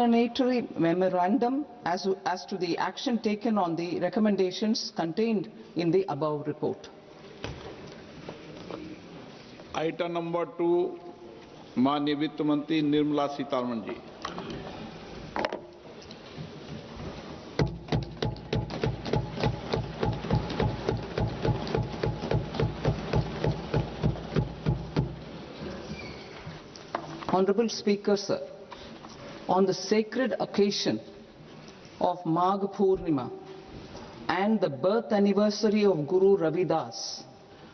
Explanatory memorandum as to the action taken on the recommendations contained in the above report. Item number 2, माननीय वित्त मंत्री Nirmala Sitharaman ji. Honorable Speaker, sir, on the sacred occasion of Magh Purnima and the birth anniversary of Guru Ravidas,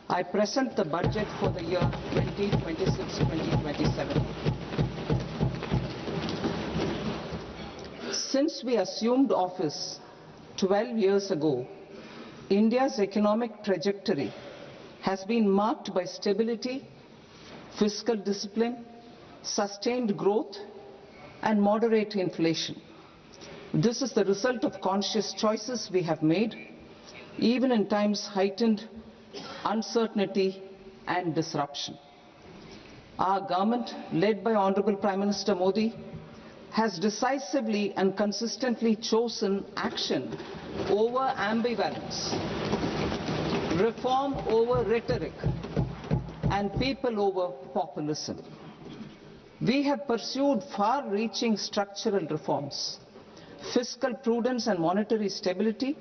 I present the budget for the year 2026-2027. Since we assumed office 12 years ago, India's economic trajectory has been marked by stability, fiscal discipline, sustained growth, and moderate inflation. This is the result of conscious choices we have made, even in times heightened uncertainty and disruption. Our government, led by Honorable Prime Minister Modi, has decisively and consistently chosen action over ambivalence, reform over rhetoric, and people over populism. We have pursued far-reaching structural reforms, fiscal prudence and monetary stability,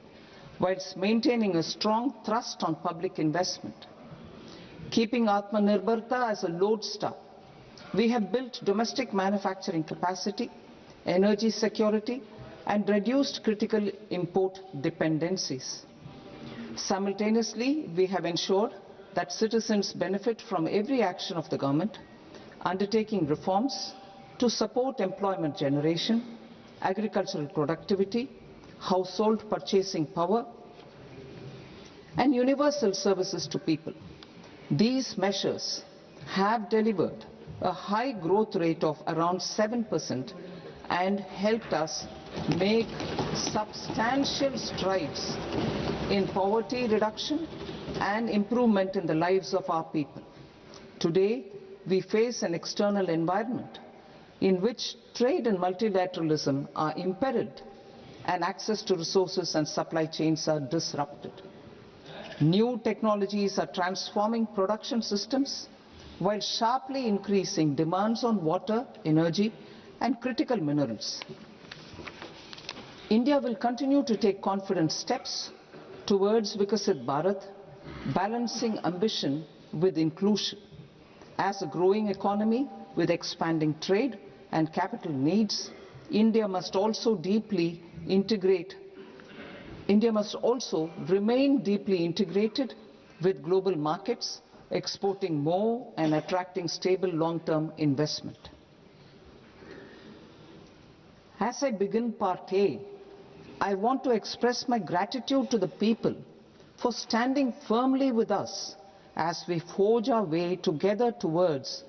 whilst maintaining a strong thrust on public investment. Keeping Atmanirbharta as a lodestar, we have built domestic manufacturing capacity, energy security, and reduced critical import dependencies. Simultaneously, we have ensured that citizens benefit from every action of the government, undertaking reforms to support employment generation, agricultural productivity, household purchasing power, and universal services to people. These measures have delivered a high growth rate of around 7% and helped us make substantial strides in poverty reduction and improvement in the lives of our people. Today, we face an external environment in which trade and multilateralism are imperiled and access to resources and supply chains are disrupted. New technologies are transforming production systems while sharply increasing demands on water, energy, and critical minerals. India will continue to take confident steps towards Vikasit Bharat, balancing ambition with inclusion. As a growing economy with expanding trade and capital needs, India must also remain deeply integrated with global markets, exporting more and attracting stable long-term investment. As I begin Part A, I want to express my gratitude to the people for standing firmly with us as we forge our way together towards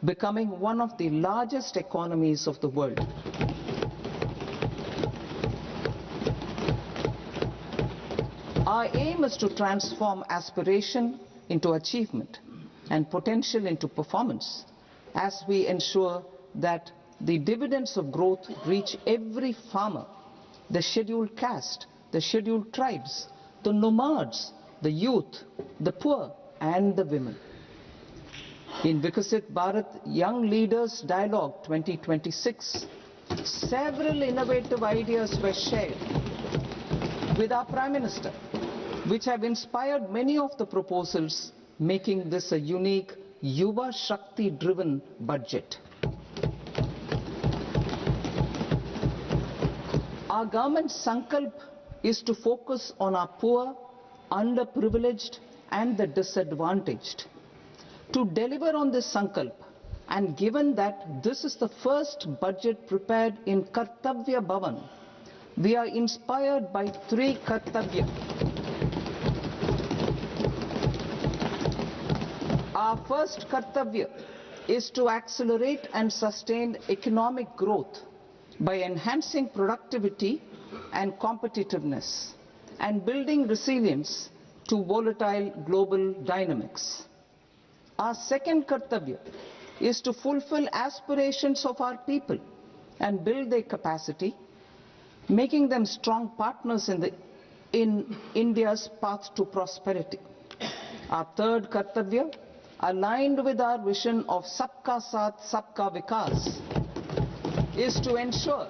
becoming one of the largest economies of the world. Our aim is to transform aspiration into achievement and potential into performance as we ensure that the dividends of growth reach every farmer, the scheduled caste, the scheduled tribes, the nomads, the youth, the poor, and the women. In Vikasit Bharat Young Leaders Dialogue 2026, several innovative ideas were shared with our Prime Minister, which have inspired many of the proposals, making this a unique Yuva Shakti-driven budget. Our government's sankalp is to focus on our poor, underprivileged, and the disadvantaged. To deliver on this sankalp, and given that this is the first budget prepared in Kartavya Bhavan, we are inspired by 3 Kartavya. Our first Kartavya is to accelerate and sustain economic growth by enhancing productivity and competitiveness and building resilience to volatile global dynamics. Our second Kartavya is to fulfill aspirations of our people and build their capacity, making them strong partners in India's path to prosperity. Our third Kartavya, aligned with our vision of Sabka Saath, Sabka Vikas, is to ensure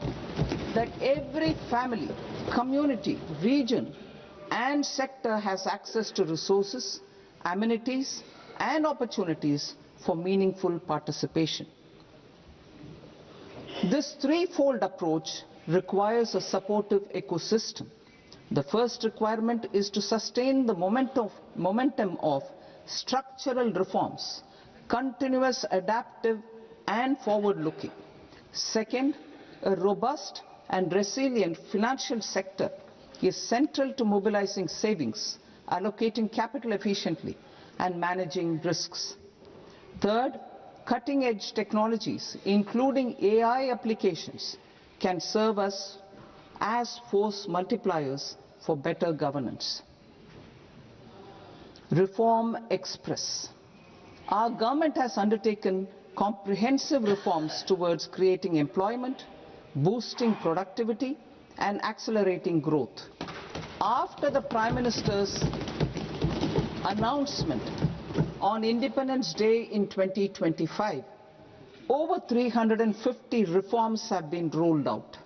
that every family, community, region and sector has access to resources, amenities and opportunities for meaningful participation. This threefold approach requires a supportive ecosystem. The first requirement is to sustain the momentum of structural reforms, continuous, adaptive and forward-looking. Second, a robust and resilient financial sector is central to mobilizing savings, allocating capital efficiently and managing risks. Third, cutting-edge technologies, including AI applications, can serve us as force multipliers for better governance. Reform Express. Our government has undertaken comprehensive reforms towards creating employment, boosting productivity and accelerating growth. After the Prime Minister's announcement on Independence Day in 2025, over 350 reforms have been rolled out.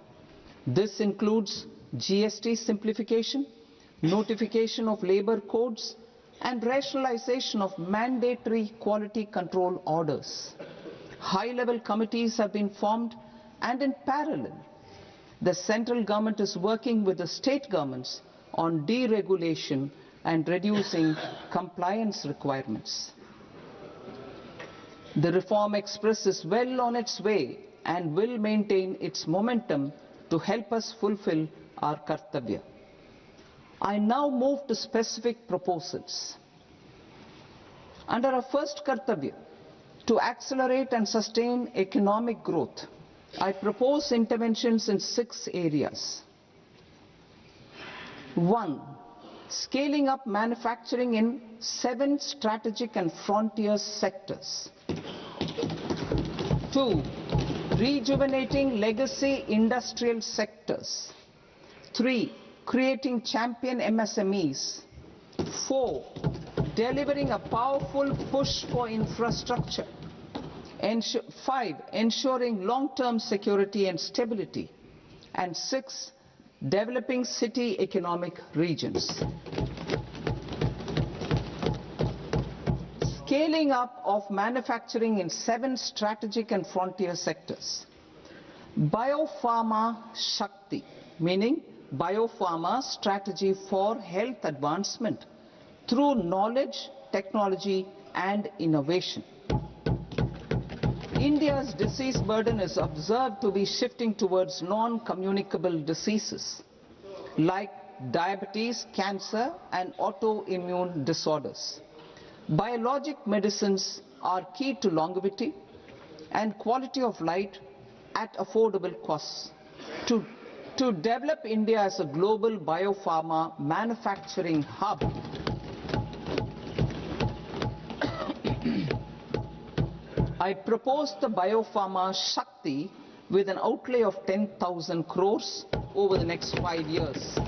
This includes GST simplification, notification of labor codes, and rationalization of mandatory quality control orders. High-level committees have been formed, and in parallel, the central government is working with the state governments on deregulation and reducing compliance requirements. The Reform Express is well on its way and will maintain its momentum to help us fulfill our Kartavya. I now move to specific proposals. Under our first Kartavya, to accelerate and sustain economic growth, I propose interventions in 6 areas. 1. Scaling up manufacturing in 7 strategic and frontier sectors. 2. Rejuvenating legacy industrial sectors. 3. Creating champion MSMEs. 4. Delivering a powerful push for infrastructure. 5. Ensuring long-term security and stability. And 6. Developing city economic regions. Scaling up of manufacturing in 7 strategic and frontier sectors. Biopharma Shakti, meaning biopharma strategy for health advancement through knowledge, technology and innovation. India's disease burden is observed to be shifting towards non-communicable diseases like diabetes, cancer and autoimmune disorders. Biologic medicines are key to longevity and quality of life at affordable costs. To develop India as a global biopharma manufacturing hub, I propose the Biopharma Shakti with an outlay of 10,000 crores over the next 5 years.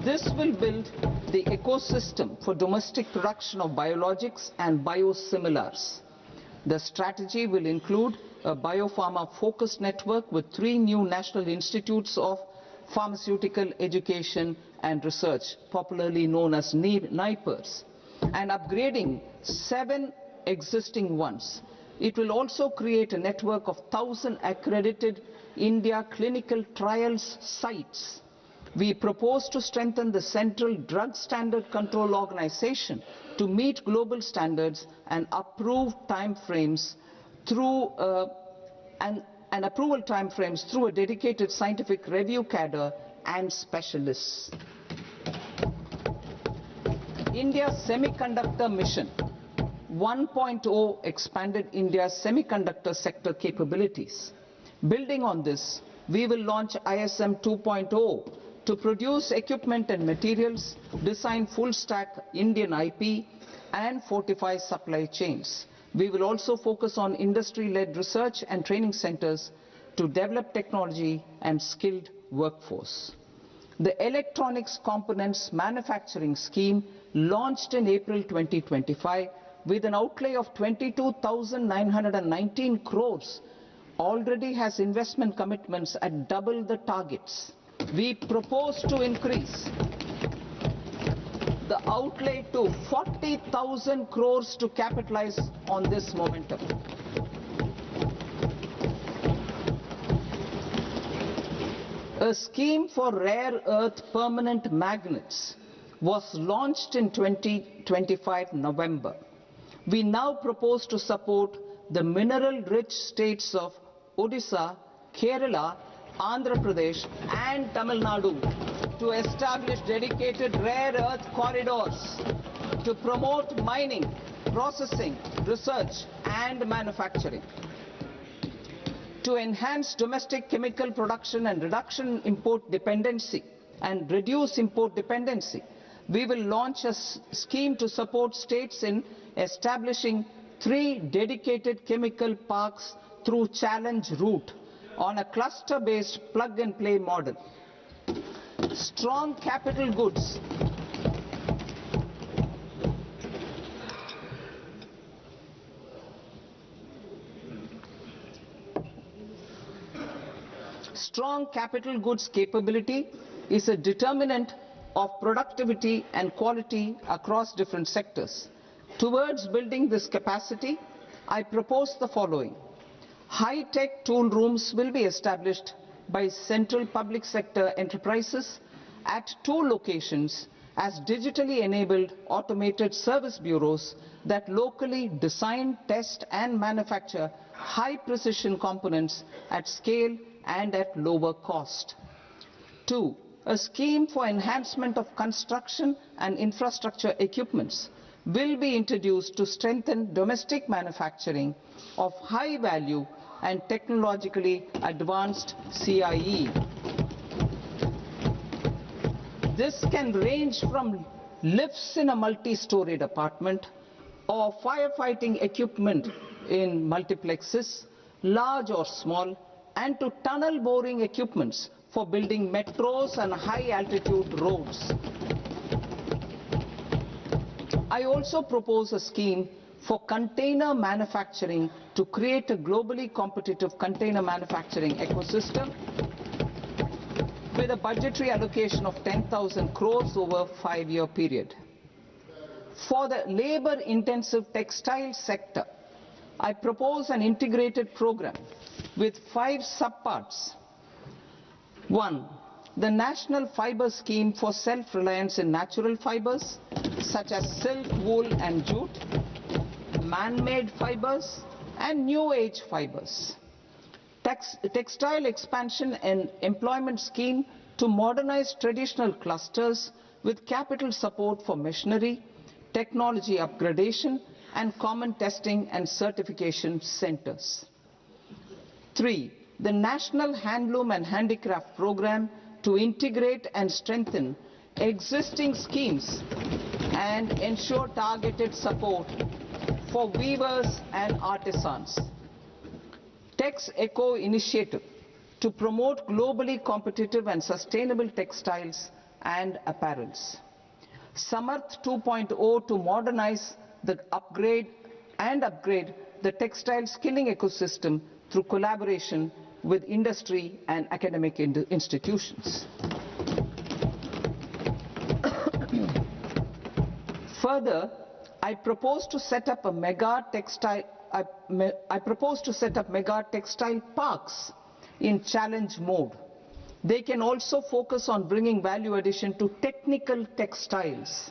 This will build the ecosystem for domestic production of biologics and biosimilars. The strategy will include a biopharma-focused network with 3 new national institutes of pharmaceutical education and research, popularly known as NIPERs, and upgrading 7 existing ones. It will also create a network of 1,000 accredited India clinical trials sites. We propose to strengthen the Central Drug Standard Control Organization to meet global standards and approve timeframes through approval timeframes through a dedicated scientific review cadre and specialists. India's Semiconductor Mission 1.0 expanded India's semiconductor sector capabilities. Building on this, we will launch ISM 2.0 to produce equipment and materials, design full-stack Indian IP, and fortify supply chains. We will also focus on industry-led research and training centers to develop technology and skilled workforce. The Electronics Components Manufacturing Scheme, launched in April 2025 with an outlay of 22,919 crores, already has investment commitments at double the targets. We propose to increase the outlay to 40,000 crores to capitalize on this momentum. A scheme for rare earth permanent magnets was launched in 2025 November. We now propose to support the mineral-rich states of Odisha, Kerala, Andhra Pradesh and Tamil Nadu to establish dedicated rare earth corridors to promote mining, processing, research and manufacturing. To enhance domestic chemical production and reduce import dependency, we will launch a scheme to support states in establishing 3 dedicated chemical parks through challenge route on a cluster-based plug-and-play model. Strong capital goods Strong capital goods capability is a determinant of productivity and quality across different sectors. Towards building this capacity, I propose the following. High-tech tool rooms will be established by central public sector enterprises at 2 locations as digitally enabled automated service bureaus that locally design, test and manufacture high-precision components at scale and at lower cost. 2. A scheme for enhancement of construction and infrastructure equipments will be introduced to strengthen domestic manufacturing of high value and technologically advanced CIE. This can range from lifts in a multi-storied apartment or firefighting equipment in multiplexes, large or small, and to tunnel boring equipments for building metros and high-altitude roads. I also propose a scheme for container manufacturing to create a globally competitive container manufacturing ecosystem with a budgetary allocation of 10,000 crores over a 5-year period. For the labor-intensive textile sector, I propose an integrated program with 5 subparts. 1. The National Fiber Scheme for self-reliance in natural fibers, such as silk, wool and jute, man-made fibers and new-age fibers. Textile expansion and employment scheme to modernize traditional clusters with capital support for machinery, technology upgradation and common testing and certification centers. 3. The National Handloom and Handicraft Program to integrate and strengthen existing schemes and ensure targeted support for weavers and artisans. Tex Eco Initiative to promote globally competitive and sustainable textiles and apparels. Samarth 2.0 to modernize the upgrade the textile skilling ecosystem through collaboration with industry and academic institutions. Further, I propose to set up mega textile parks in challenge mode. They can also focus on bringing value addition to technical textiles.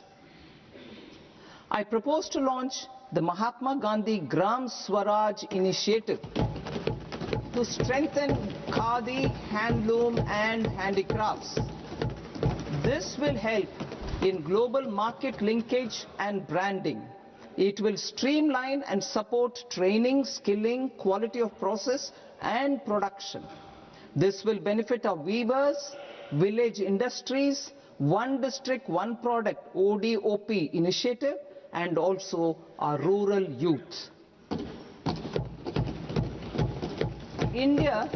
I propose to launch the Mahatma Gandhi Gram Swaraj initiative to strengthen khadi, handloom and handicrafts. This will help in global market linkage and branding. It will streamline and support training, skilling, quality of process and production. This will benefit our weavers, village industries, One District, One Product ODOP initiative and also our rural youth. India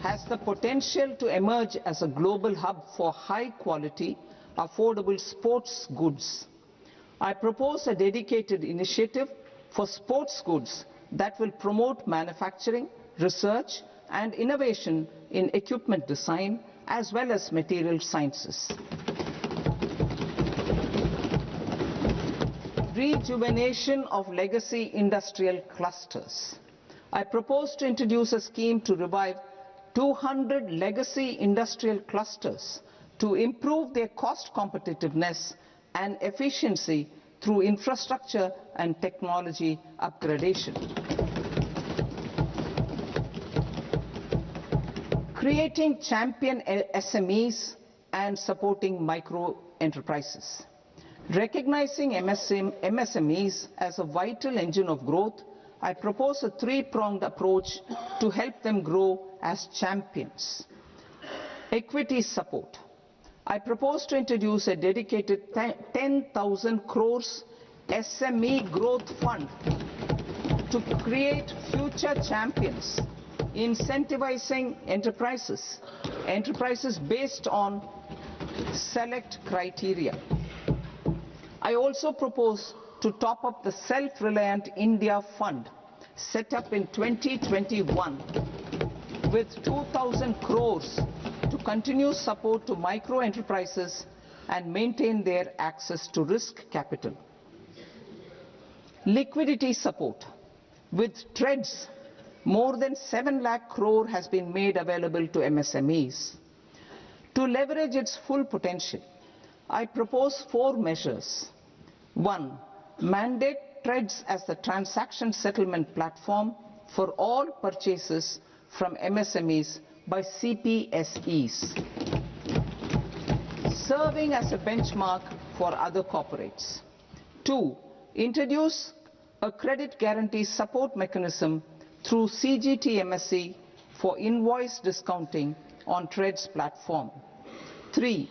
has the potential to emerge as a global hub for high-quality, affordable sports goods. I propose a dedicated initiative for sports goods that will promote manufacturing, research, and innovation in equipment design as well as material sciences. Rejuvenation of legacy industrial clusters. I propose to introduce a scheme to revive 200 legacy industrial clusters to improve their cost competitiveness and efficiency through infrastructure and technology upgradation. Creating champion SMEs and supporting micro enterprises. Recognizing MSMEs as a vital engine of growth, I propose a three-pronged approach to help them grow as champions. Equity support. I propose to introduce a dedicated 10,000 crores SME growth fund to create future champions, incentivizing enterprises based on select criteria. I also propose to top up the Self-Reliant India Fund set up in 2021 with 2,000 crores to continue support to micro enterprises and maintain their access to risk capital. Liquidity support. With TREDS, more than 7 lakh crore has been made available to MSMEs. To leverage its full potential, I propose 4 measures. 1. Mandate TREDS as the transaction settlement platform for all purchases from MSMEs by CPSEs, serving as a benchmark for other corporates. 2. Introduce a credit guarantee support mechanism through CGTMSE for invoice discounting on TREDS platform. 3.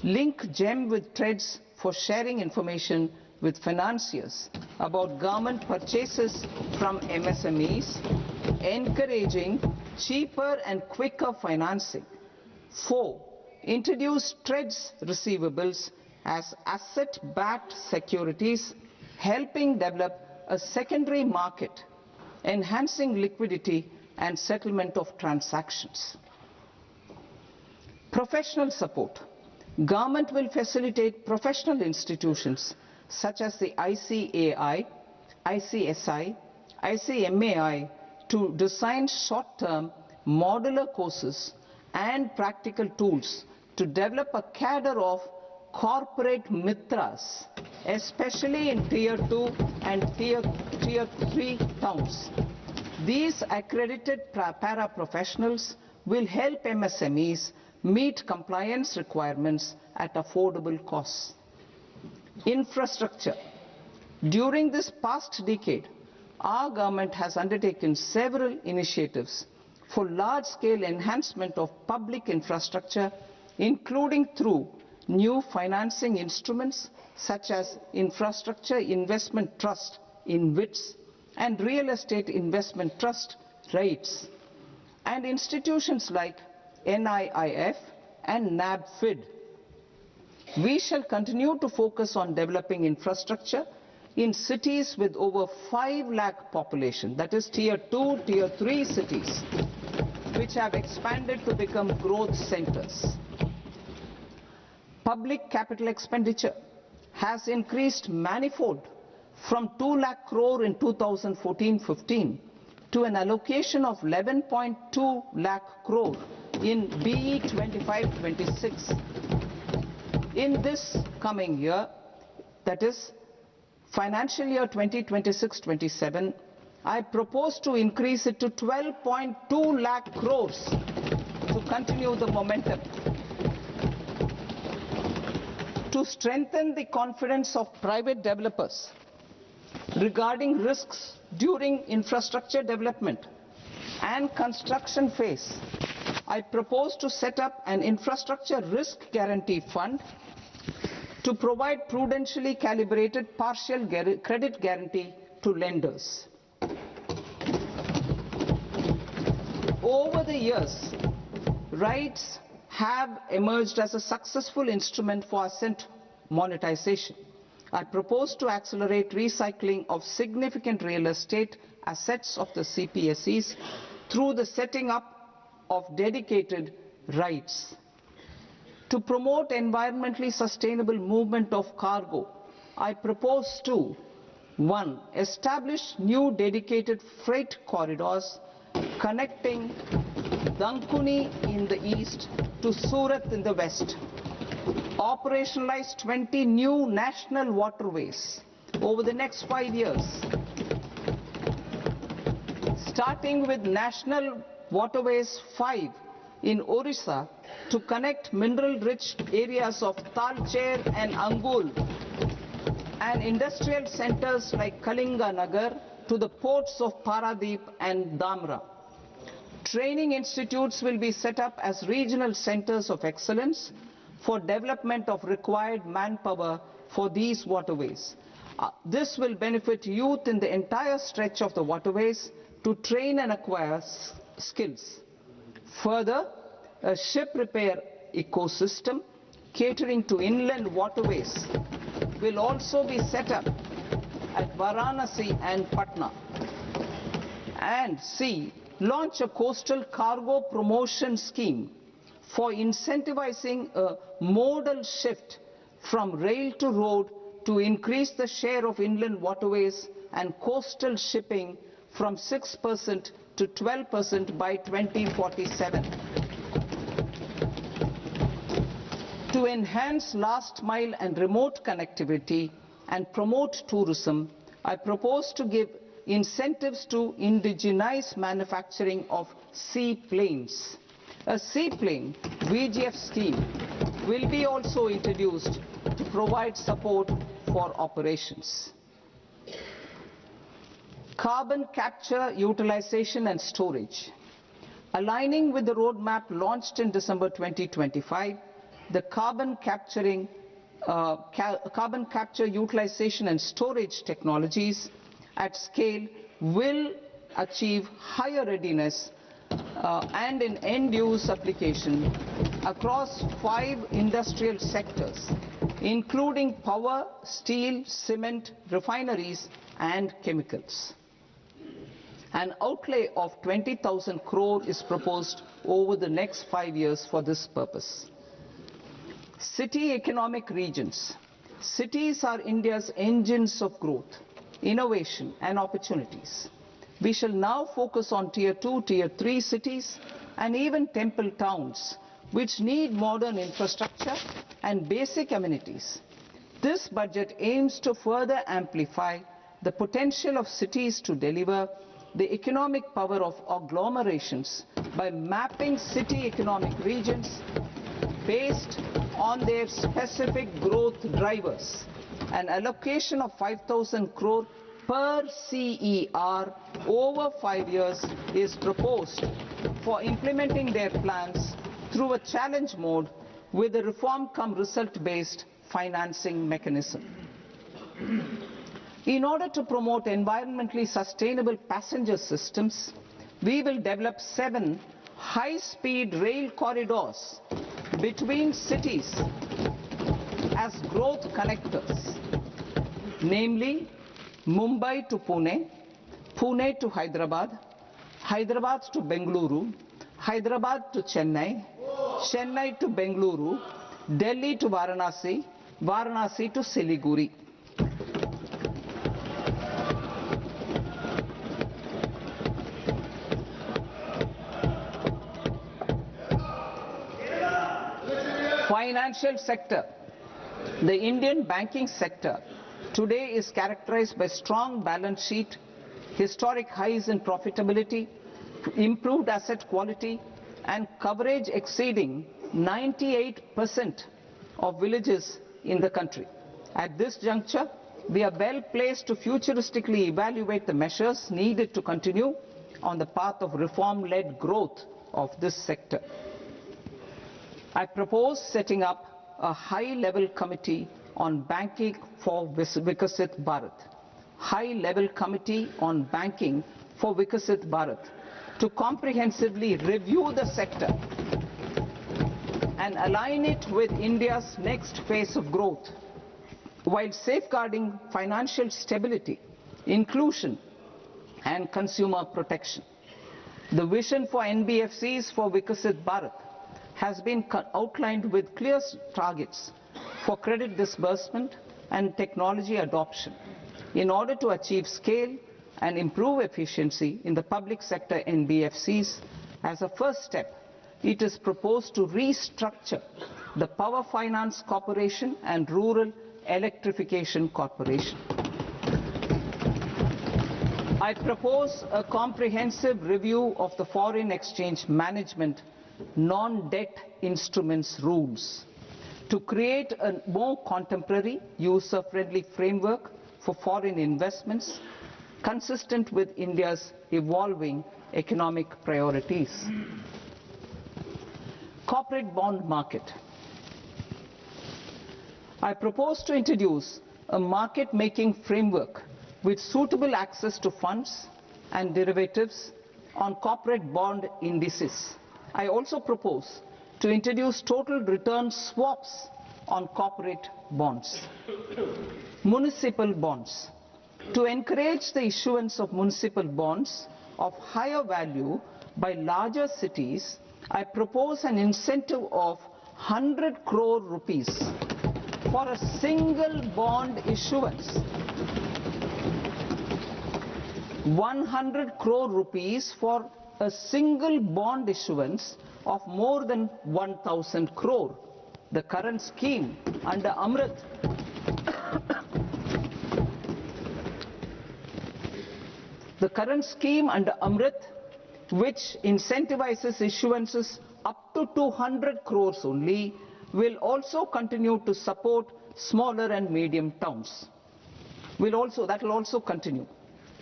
Link GEM with TREDS for sharing information with financiers about government purchases from MSMEs, encouraging cheaper and quicker financing. 4. Introduce TREDS receivables as asset-backed securities, helping develop a secondary market, enhancing liquidity and settlement of transactions. Professional support. Government will facilitate professional institutions such as the ICAI, ICSI, ICMAI to design short-term modular courses and practical tools to develop a cadre of corporate mitras, especially in Tier 2 and Tier 3 towns. These accredited para-professionals will help MSMEs meet compliance requirements at affordable costs. Infrastructure. During this past decade, our government has undertaken several initiatives for large-scale enhancement of public infrastructure, including through new financing instruments such as Infrastructure Investment Trust (InvITs) and Real Estate Investment Trust (REITs), and institutions like NIIF and NABFID. We shall continue to focus on developing infrastructure in cities with over 5 lakh population, that is Tier 2, Tier 3 cities, which have expanded to become growth centers. Public capital expenditure has increased manifold from 2 lakh crore in 2014-15 to an allocation of 11.2 lakh crore in BE 25-26. In this coming year, that is financial year 2026-27, I propose to increase it to 12.2 lakh crores to continue the momentum. To strengthen the confidence of private developers regarding risks during infrastructure development and construction phase, I propose to set up an infrastructure risk guarantee fund to provide prudentially calibrated partial credit guarantee to lenders. Over the years, rights have emerged as a successful instrument for asset monetization. I propose to accelerate recycling of significant real estate assets of the CPSEs through the setting up of dedicated rights. To promote environmentally sustainable movement of cargo, I propose to 1. Establish new dedicated freight corridors connecting Dankuni in the east to Surat in the west. Operationalize 20 new national waterways over the next 5 years, starting with National Waterways 5 in Orissa to connect mineral-rich areas of Talcher and Angul and industrial centers like Kalinga Nagar to the ports of Paradeep and Dhamra. Training institutes will be set up as regional centers of excellence for development of required manpower for these waterways. This will benefit youth in the entire stretch of the waterways to train and acquire skills. Further, a ship repair ecosystem catering to inland waterways will also be set up at Varanasi and Patna. And C. Launch a coastal cargo promotion scheme for incentivizing a modal shift from rail to road to increase the share of inland waterways and coastal shipping from 6% to 12% by 2047. To enhance last mile and remote connectivity and promote tourism, I propose to give incentives to indigenize manufacturing of seaplanes. A seaplane VGF scheme will be also introduced to provide support for operations. Carbon capture, utilization and storage. Aligning with the roadmap launched in December 2025, the carbon capture, utilization and storage technologies at scale will achieve higher readiness and in end-use application across 5 industrial sectors, including power, steel, cement, refineries and chemicals. An outlay of 20,000 crore is proposed over the next 5 years for this purpose. City economic regions. Cities are India's engines of growth, innovation and opportunities. We shall now focus on Tier 2, Tier 3 cities and even temple towns which need modern infrastructure and basic amenities. This budget aims to further amplify the potential of cities to deliver the economic power of agglomerations by mapping city economic regions based on their specific growth drivers. An allocation of 5,000 crore per CER over 5 years is proposed for implementing their plans through a challenge mode with a reform-cum-result-based financing mechanism. In order to promote environmentally sustainable passenger systems, we will develop 7 high-speed rail corridors between cities as growth connectors, namely Mumbai to Pune, Pune to Hyderabad, Hyderabad to Bengaluru, Hyderabad to Chennai, Chennai to Bengaluru, Delhi to Varanasi, Varanasi to Siliguri. Financial sector. The Indian banking sector today is characterized by strong balance sheet, historic highs in profitability, improved asset quality, and coverage exceeding 98% of villages in the country. At this juncture, we are well placed to futuristically evaluate the measures needed to continue on the path of reform-led growth of this sector. I propose setting up a high-level committee on banking for Vikasit Bharat. High-level committee on banking for Vikasit Bharat to comprehensively review the sector and align it with India's next phase of growth, while safeguarding financial stability, inclusion, and consumer protection. The vision for NBFCs for Vikasit Bharat has been outlined with clear targets for credit disbursement and technology adoption in order to achieve scale and improve efficiency in the public sector NBFCs. As a first step, it is proposed to restructure the Power Finance Corporation and Rural Electrification Corporation. I propose a comprehensive review of the foreign exchange management non-debt instruments rules to create a more contemporary, user-friendly framework for foreign investments consistent with India's evolving economic priorities. Corporate bond market. I propose to introduce a market-making framework with suitable access to funds and derivatives on corporate bond indices. I also propose to introduce total return swaps on corporate bonds. Municipal bonds. To encourage the issuance of municipal bonds of higher value by larger cities, I propose an incentive of 100 crore rupees for a single bond issuance. 100 crore rupees for a single bond issuance of more than 1,000 crore. The current scheme under Amrit which incentivizes issuances up to 200 crores only, will also continue to support smaller and medium towns. That will also continue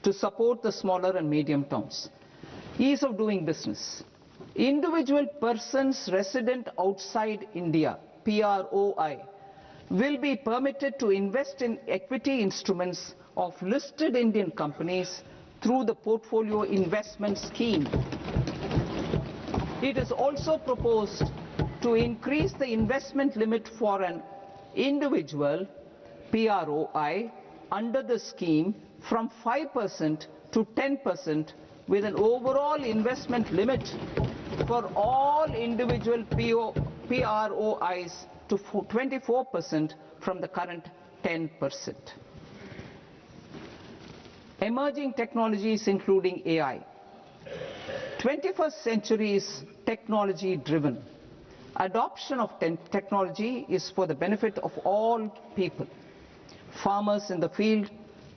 to support the smaller and medium towns. Ease of doing business. Individual persons resident outside India, PROI, will be permitted to invest in equity instruments of listed Indian companies through the Portfolio Investment Scheme. It is also proposed to increase the investment limit for an individual PROI under the scheme from 5% to 10%, with an overall investment limit for all individual PROIs to 24% from the current 10%. Emerging technologies including AI. 21st century is technology driven. Adoption of technology is for the benefit of all people. Farmers in the field,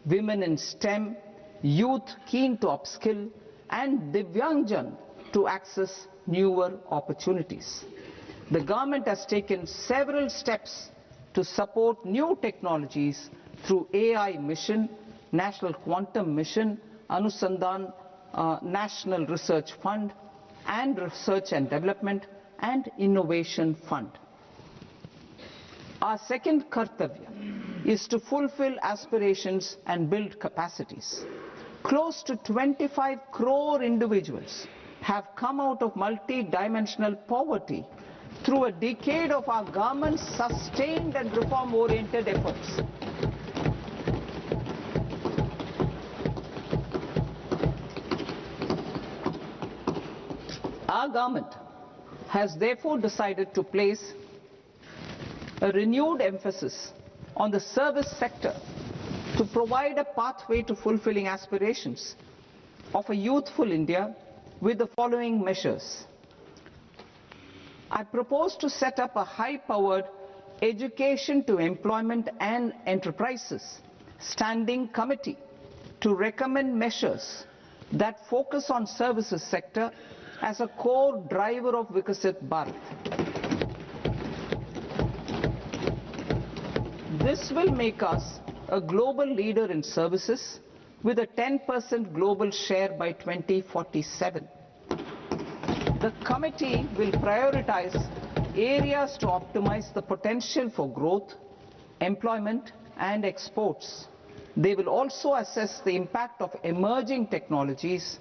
women in STEM, youth keen to upskill, and Divyangjan to access newer opportunities. The government has taken several steps to support new technologies through AI Mission, National Quantum Mission, Anusandhan National Research Fund, and Research and Development and Innovation Fund. Our second kartavya is to fulfill aspirations and build capacities. Close to 25 crore individuals have come out of multi-dimensional poverty through a decade of our government's sustained and reform-oriented efforts. Our government has therefore decided to place a renewed emphasis on the service sector to provide a pathway to fulfilling aspirations of a youthful India with the following measures. I propose to set up a high-powered Education to Employment and Enterprises Standing Committee to recommend measures that focus on services sector as a core driver of Vikasit Bharat. This will make us a global leader in services with a 10% global share by 2047. The committee will prioritize areas to optimize the potential for growth, employment, and exports. They will also assess the impact of emerging technologies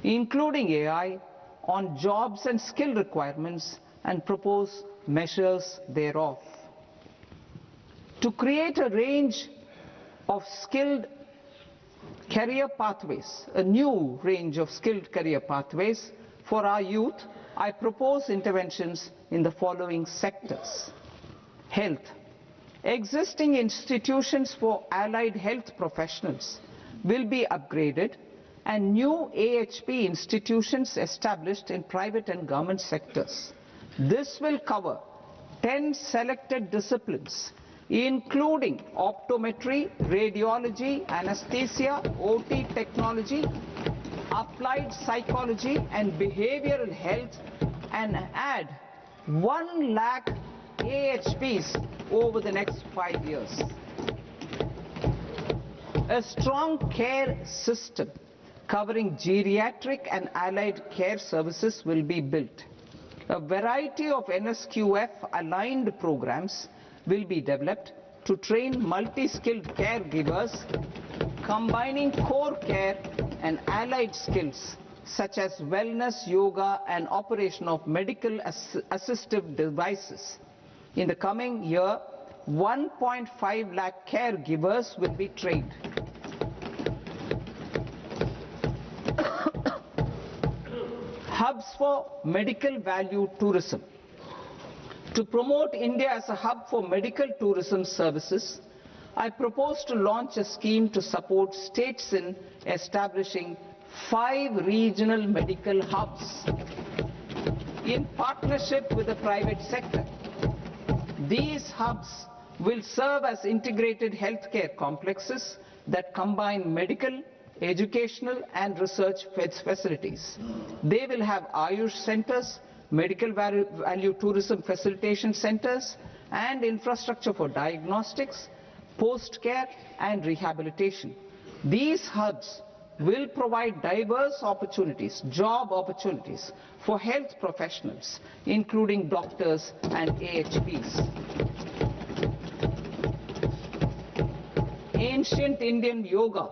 including AI, on jobs and skill requirements and propose measures thereof. To create a range of skilled career pathways, a new range of skilled career pathways for our youth, I propose interventions in the following sectors. Health. Existing institutions for allied health professionals will be upgraded and new AHP institutions established in private and government sectors. This will cover 10 selected disciplines, including optometry, radiology, anesthesia, OT technology, applied psychology and behavioral health, and add 1 lakh AHPs over the next 5 years. A strong care system covering geriatric and allied care services will be built. A variety of NSQF-aligned programs will be developed to train multi-skilled caregivers, combining core care and allied skills such as wellness, yoga, and operation of medical assistive devices. In the coming year, 1.5 lakh caregivers will be trained. Hubs for medical value tourism. To promote India as a hub for medical tourism services, I propose to launch a scheme to support states in establishing 5 regional medical hubs in partnership with the private sector. These hubs will serve as integrated healthcare complexes that combine medical, educational and research facilities. They will have Ayush centers, medical value tourism facilitation centers, and infrastructure for diagnostics, post-care and rehabilitation. These hubs will provide diverse opportunities, job opportunities for health professionals, including doctors and AHPs. Ancient Indian yoga,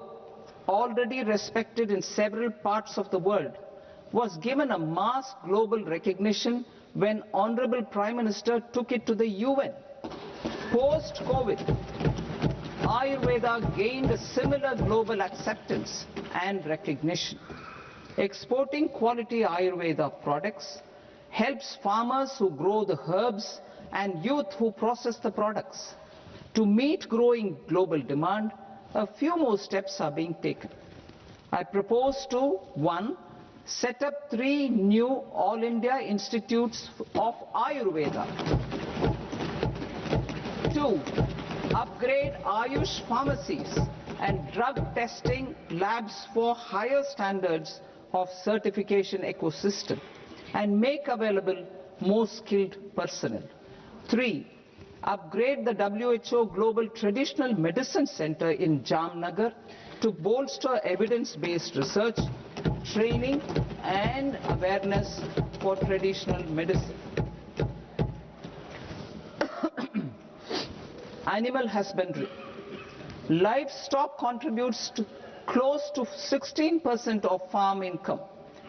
already respected in several parts of the world, was given a mass global recognition when Honorable Prime Minister took it to the UN. Post-COVID, Ayurveda gained a similar global acceptance and recognition. Exporting quality Ayurveda products helps farmers who grow the herbs and youth who process the products. To meet growing global demand, a few more steps are being taken. I propose to 1. Set up 3 new All India Institutes of Ayurveda. 2. Upgrade Ayush pharmacies and drug testing labs for higher standards of certification ecosystem and make available more skilled personnel. 3. Upgrade the WHO Global Traditional Medicine Center in Jamnagar to bolster evidence-based research, training and awareness for traditional medicine. Animal husbandry. Livestock contributes to close to 16% of farm income,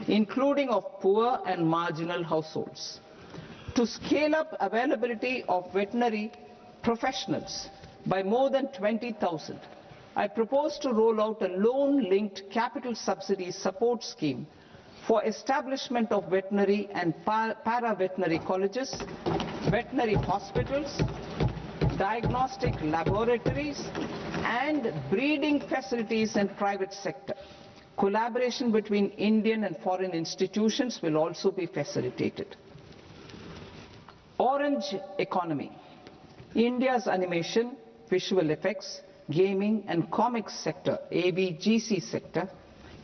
including of poor and marginal households. To scale up availability of veterinary professionals by more than 20,000, I propose to roll out a loan-linked capital subsidy support scheme for establishment of veterinary and para-veterinary colleges, veterinary hospitals, diagnostic laboratories, and breeding facilities in private sector. Collaboration between Indian and foreign institutions will also be facilitated. Orange economy. India's animation, visual effects, gaming and comics sector, AVGC sector,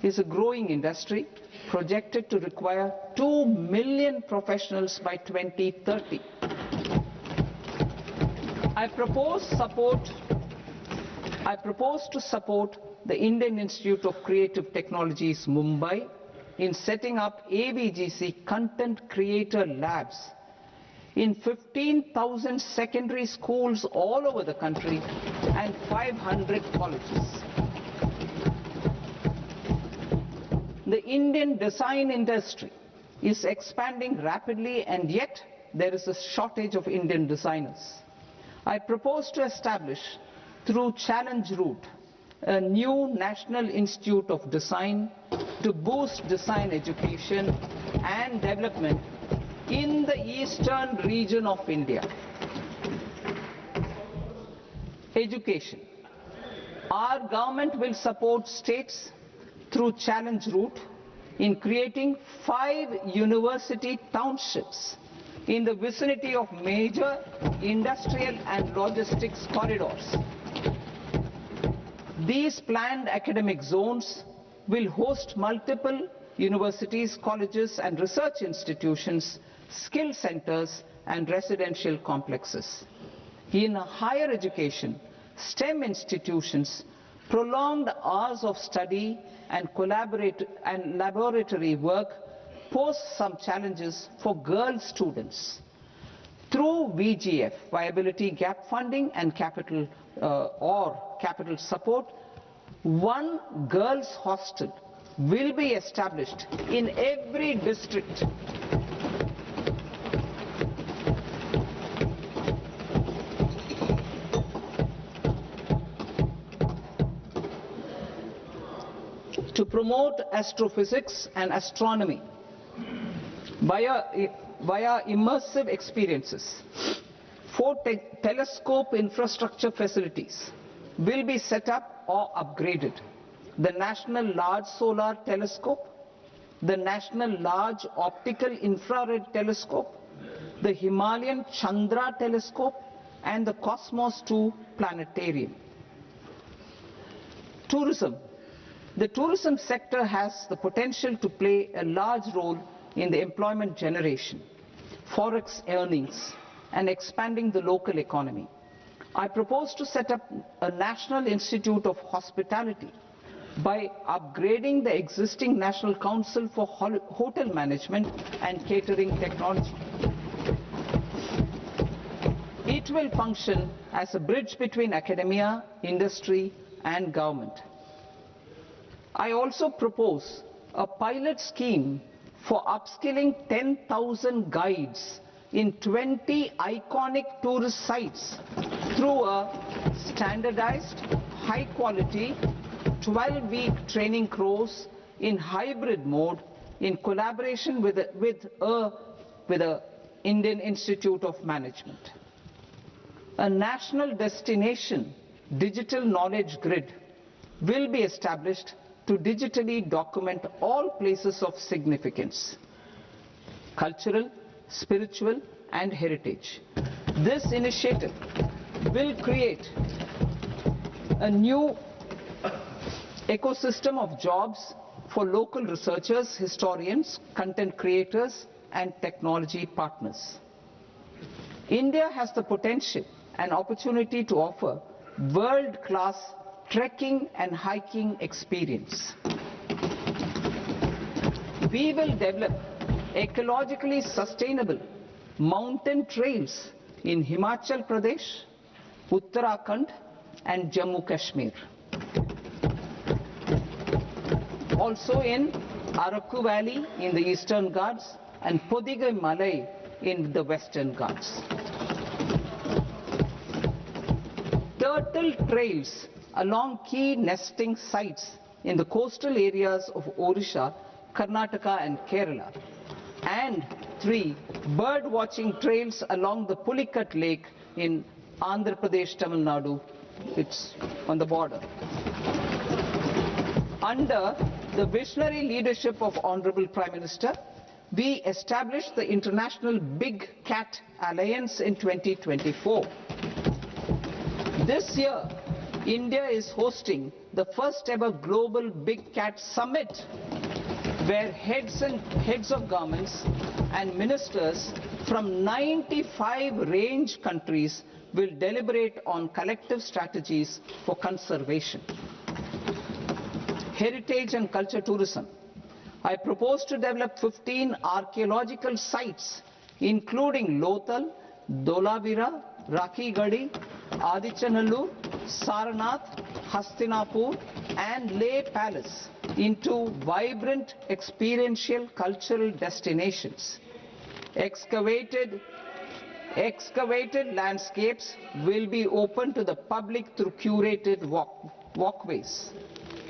is a growing industry projected to require 2 million professionals by 2030. I propose to support the Indian Institute of Creative Technologies, Mumbai, in setting up AVGC content creator labs in 15,000 secondary schools all over the country and 500 colleges. the Indian design industry is expanding rapidly, and yet there is a shortage of Indian designers. I propose to establish, through Challenge Route, a new National Institute of Design to boost design education and development in the eastern region of India. Education. Our government will support states through Challenge Route in creating 5 university townships in the vicinity of major industrial and logistics corridors. These planned academic zones will host multiple universities, colleges and research institutions, skill centers and residential complexes. In higher education, STEM institutions, prolonged hours of study and laboratory work pose some challenges for girl students. Through VGF, Viability Gap Funding and capital support, one girls' hostel will be established in every district. To promote astrophysics and astronomy via immersive experiences. 4 telescope infrastructure facilities will be set up or upgraded. The National Large Solar Telescope, the National Large Optical Infrared Telescope, the Himalayan Chandra Telescope and the Cosmos 2 Planetarium. Tourism. The tourism sector has the potential to play a large role in the employment generation, forex earnings, and expanding the local economy. I propose to set up a National Institute of Hospitality by upgrading the existing National Council for Hotel Management and Catering Technology. It will function as a bridge between academia, industry, and government. I also propose a pilot scheme for upskilling 10,000 guides in 20 iconic tourist sites through a standardized, high-quality, 12-week training course in hybrid mode in collaboration with the Indian Institute of Management. A national destination digital knowledge grid will be established to digitally document all places of significance, cultural, spiritual, and heritage. This initiative will create a new ecosystem of jobs for local researchers, historians, content creators, and technology partners. India has the potential and opportunity to offer world-class trekking and hiking experience. We will develop ecologically sustainable mountain trails in Himachal Pradesh, Uttarakhand, and Jammu Kashmir. Also in Araku Valley in the Eastern Ghats and Podigai Malai in the Western Ghats. Turtle trails along key nesting sites in the coastal areas of Odisha, Karnataka and Kerala. And 3 bird watching trails along the Pulikat Lake in Andhra Pradesh, Tamil Nadu. It's on the border. Under the visionary leadership of Honorable Prime Minister, we established the International Big Cat Alliance in 2024. This year, India is hosting the first ever Global Big Cat Summit, where heads of governments and ministers from 95 range countries will deliberate on collective strategies for conservation. Heritage and culture tourism. I propose to develop 15 archaeological sites, including Lothal, Dolavira, Rakhi Gadi, Adichanallur, Saranath, Hastinapur and Leh Palace into vibrant experiential cultural destinations. Excavated landscapes will be open to the public through curated walkways.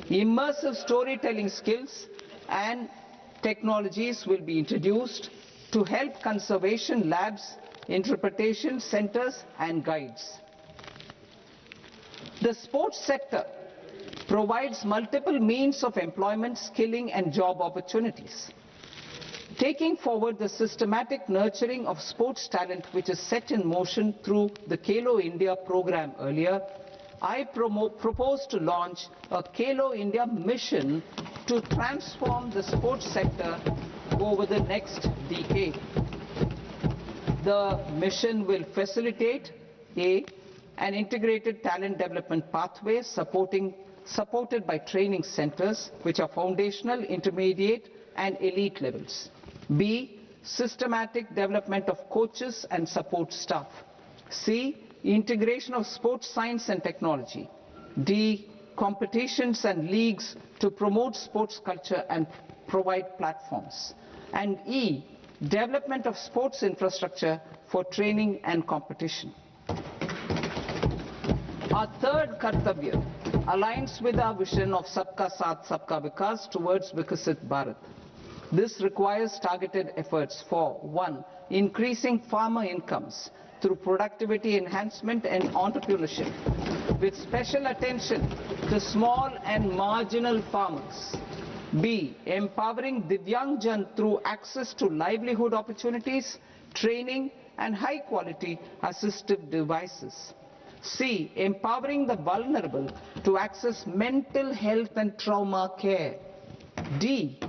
Immersive storytelling skills and technologies will be introduced to help conservation labs, interpretation centers and guides. The sports sector provides multiple means of employment, skilling and job opportunities. Taking forward the systematic nurturing of sports talent which is set in motion through the Khelo India program earlier, I propose to launch a Khelo India mission to transform the sports sector over the next decade. The mission will facilitate an integrated talent development pathway supported by training centers which are foundational, intermediate and elite levels. B, systematic development of coaches and support staff. C, integration of sports science and technology. D, competitions and leagues to promote sports culture and provide platforms. And E, development of sports infrastructure for training and competition. Our third Kartavya aligns with our vision of Sabka Saath, Sabka Vikas towards Vikasit Bharat. This requires targeted efforts for 1. Increasing farmer incomes through productivity enhancement and entrepreneurship, with special attention to small and marginal farmers. B. Empowering Divyangjan through access to livelihood opportunities, training and high-quality assistive devices. C. Empowering the vulnerable to access mental health and trauma care. D.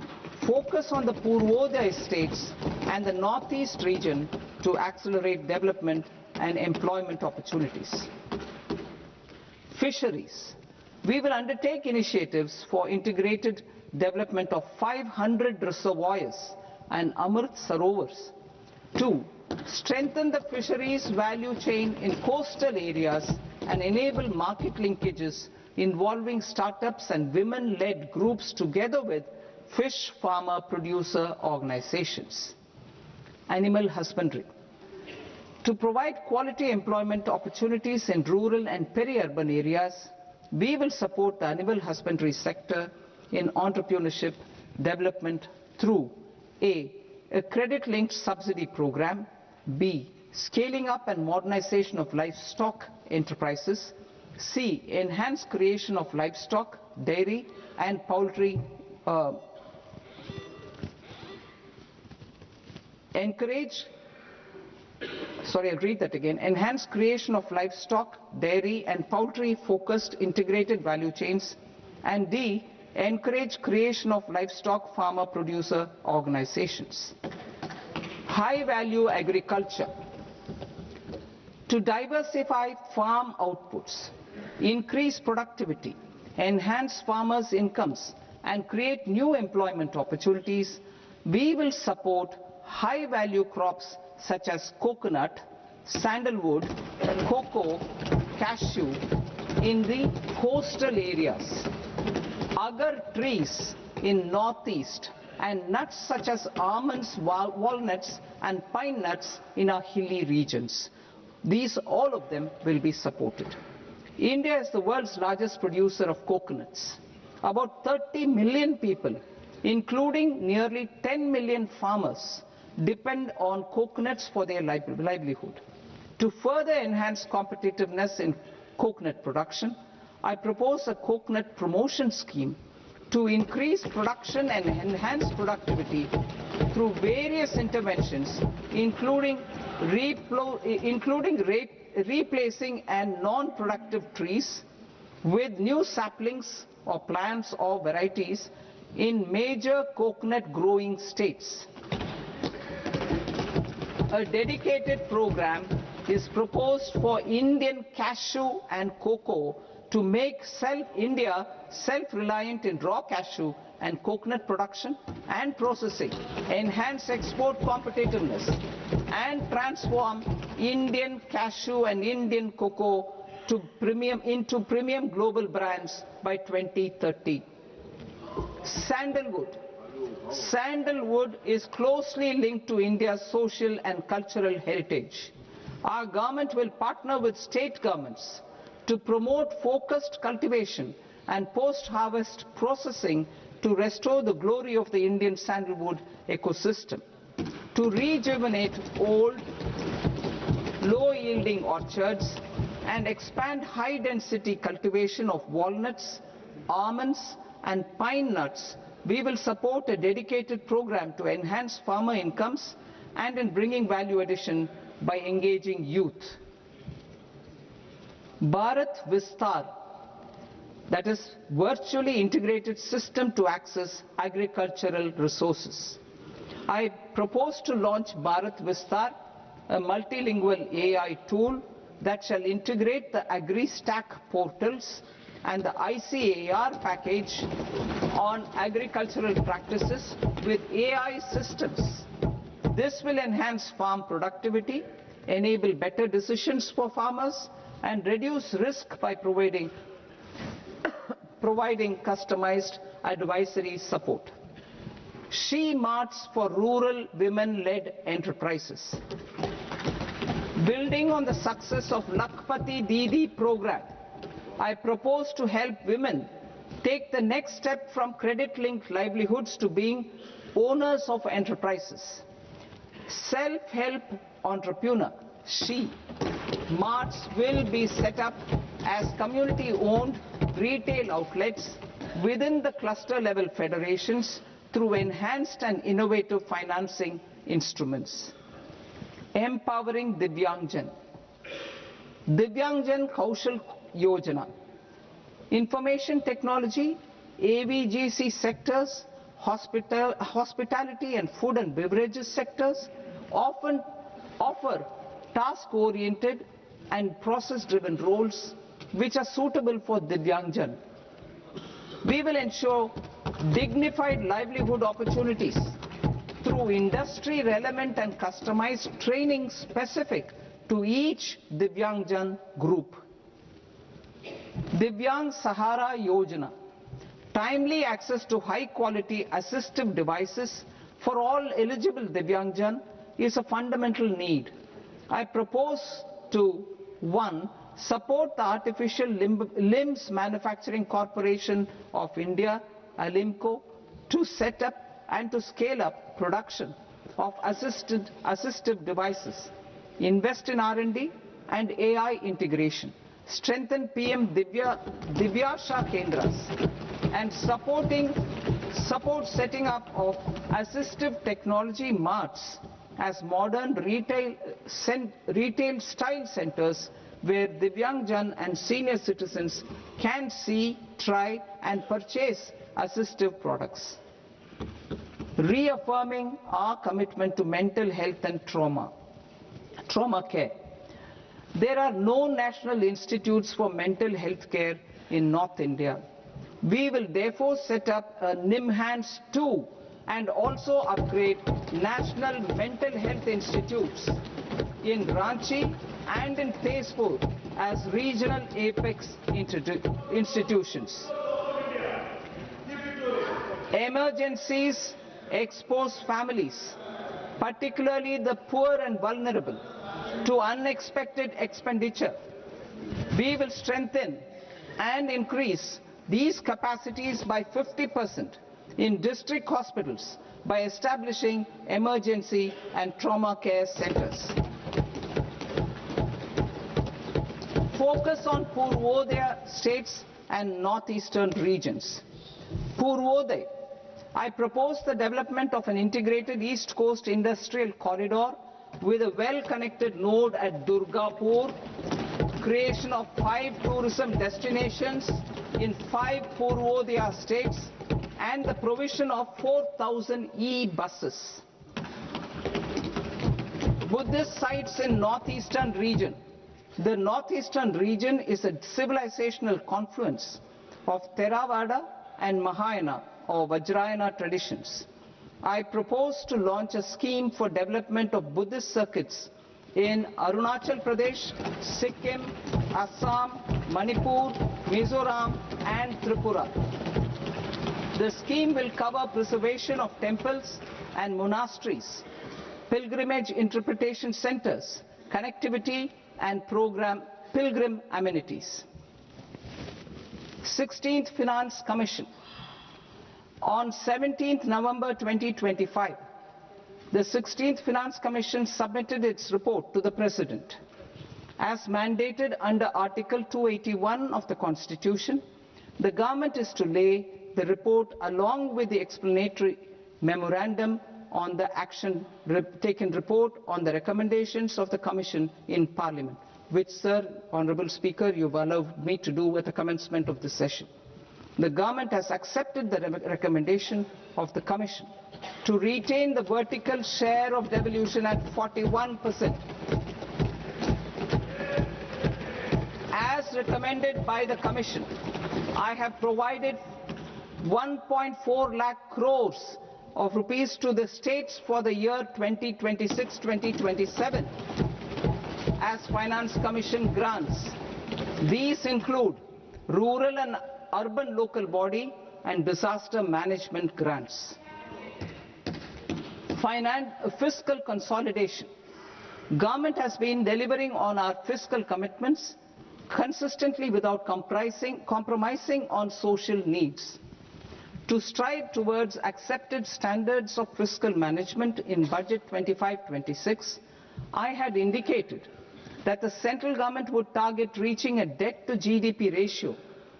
Focus on the Purvodaya states and the Northeast region to accelerate development and employment opportunities. Fisheries. We will undertake initiatives for integrated development of 500 reservoirs and Amrit Sarovars. 2. Strengthen the fisheries value chain in coastal areas and enable market linkages involving startups and women-led groups together with fish farmer producer organizations. Animal husbandry. To provide quality employment opportunities in rural and peri-urban areas, we will support the animal husbandry sector in entrepreneurship development through A. A credit-linked subsidy program. B. Scaling up and modernization of livestock enterprises. C. Enhanced creation of livestock, dairy and poultry. Enhanced creation of livestock, dairy and poultry focused integrated value chains. And D. Encourage creation of livestock farmer producer organizations. High value agriculture. To diversify farm outputs, increase productivity, enhance farmers' incomes and create new employment opportunities, we will support high value crops such as coconut, sandalwood, cocoa, cashew in the coastal areas, agar trees in northeast and nuts such as almonds, walnuts and pine nuts in our hilly regions. These, all of them, will be supported. India is the world's largest producer of coconuts. About 30 million people, including nearly 10 million farmers, depend on coconuts for their livelihood. To further enhance competitiveness in coconut production, I propose a coconut promotion scheme to increase production and enhance productivity through various interventions, including replacing and non-productive trees with new saplings or plants or varieties in major coconut growing states. A dedicated program is proposed for Indian cashew and cocoa to make India self-reliant in raw cashew and coconut production and processing, enhance export competitiveness, and transform Indian cashew and Indian cocoa into premium global brands by 2030. Sandalwood. Sandalwood is closely linked to India's social and cultural heritage. Our government will partner with state governments to promote focused cultivation and post-harvest processing to restore the glory of the Indian sandalwood ecosystem, to rejuvenate old, low-yielding orchards and expand high-density cultivation of walnuts, almonds and pine nuts. We will support a dedicated program to enhance farmer incomes and in bringing value addition by engaging youth. Bharat Vistar, that is virtually integrated system to access agricultural resources. I propose to launch Bharat Vistar, a multilingual AI tool that shall integrate the AgriStack portals and the ICAR package on agricultural practices with AI systems. This will enhance farm productivity, enable better decisions for farmers, and reduce risk by providing customized advisory support. She Marts for rural women-led enterprises. Building on the success of Lakpati Didi program, I propose to help women take the next step from credit-linked livelihoods to being owners of enterprises. Self-help entrepreneur, She Marts will be set up as community-owned retail outlets within the cluster-level federations through enhanced and innovative financing instruments. Empowering Divyangjan. Divyangjan Kaushal Yojana. Information technology, AVGC sectors, hospitality and food and beverages sectors often offer task-oriented and process-driven roles which are suitable for Divyangjan. We will ensure dignified livelihood opportunities through industry-relevant and customized training specific to each Divyangjan group. Divyang Sahara Yojana. Timely access to high-quality assistive devices for all eligible Divyangjan is a fundamental need. I propose to 1. Support the Artificial Limbs Manufacturing Corporation of India, Alimco, to set up and to scale up production of assistive devices, invest in R&D and AI integration, strengthen PM Divyasha Kendras, and support setting up of assistive technology marts as modern retail style centers where Divyangjan and senior citizens can see, try and purchase assistive products. Reaffirming our commitment to mental health and trauma care. There are no national institutes for mental health care in North India. We will therefore set up a NIMHANS 2 and also upgrade national mental health institutes in Ranchi and in Tezpur as regional apex institutions. Emergencies expose families, particularly the poor and vulnerable, to unexpected expenditure. We will strengthen and increase these capacities by 50% in district hospitals by establishing emergency and trauma care centers. Focus on Purvodaya states and northeastern regions. Purvodaya. I propose the development of an integrated East Coast industrial corridor with a well-connected node at Durgapur, creation of 5 tourism destinations in 5 Purvodaya states, and the provision of 4,000 e-buses. Buddhist sites in northeastern region. The northeastern region is a civilizational confluence of Theravada and Mahayana or Vajrayana traditions. I propose to launch a scheme for development of Buddhist circuits in Arunachal Pradesh, Sikkim, Assam, Manipur, Mizoram and Tripura. The scheme will cover preservation of temples and monasteries, pilgrimage interpretation centers, connectivity and pilgrim amenities. 16th Finance Commission. On 17th November 2025, the 16th Finance Commission submitted its report to the President. As mandated under Article 281 of the Constitution, the government is to lay the report along with the explanatory memorandum on the action taken report on the recommendations of the Commission in Parliament, which, Sir, Honourable Speaker, you have allowed me to do at the commencement of this session. The government has accepted the recommendation of the Commission to retain the vertical share of devolution at 41%. As recommended by the Commission, I have provided 1.4 lakh crores of rupees to the states for the year 2026-2027 as Finance Commission grants. These include rural and urban local body and disaster management grants. Fiscal consolidation. Government has been delivering on our fiscal commitments consistently without compromising on social needs. To strive towards accepted standards of fiscal management in Budget 25-26, I had indicated that the central government would target reaching a debt to GDP ratio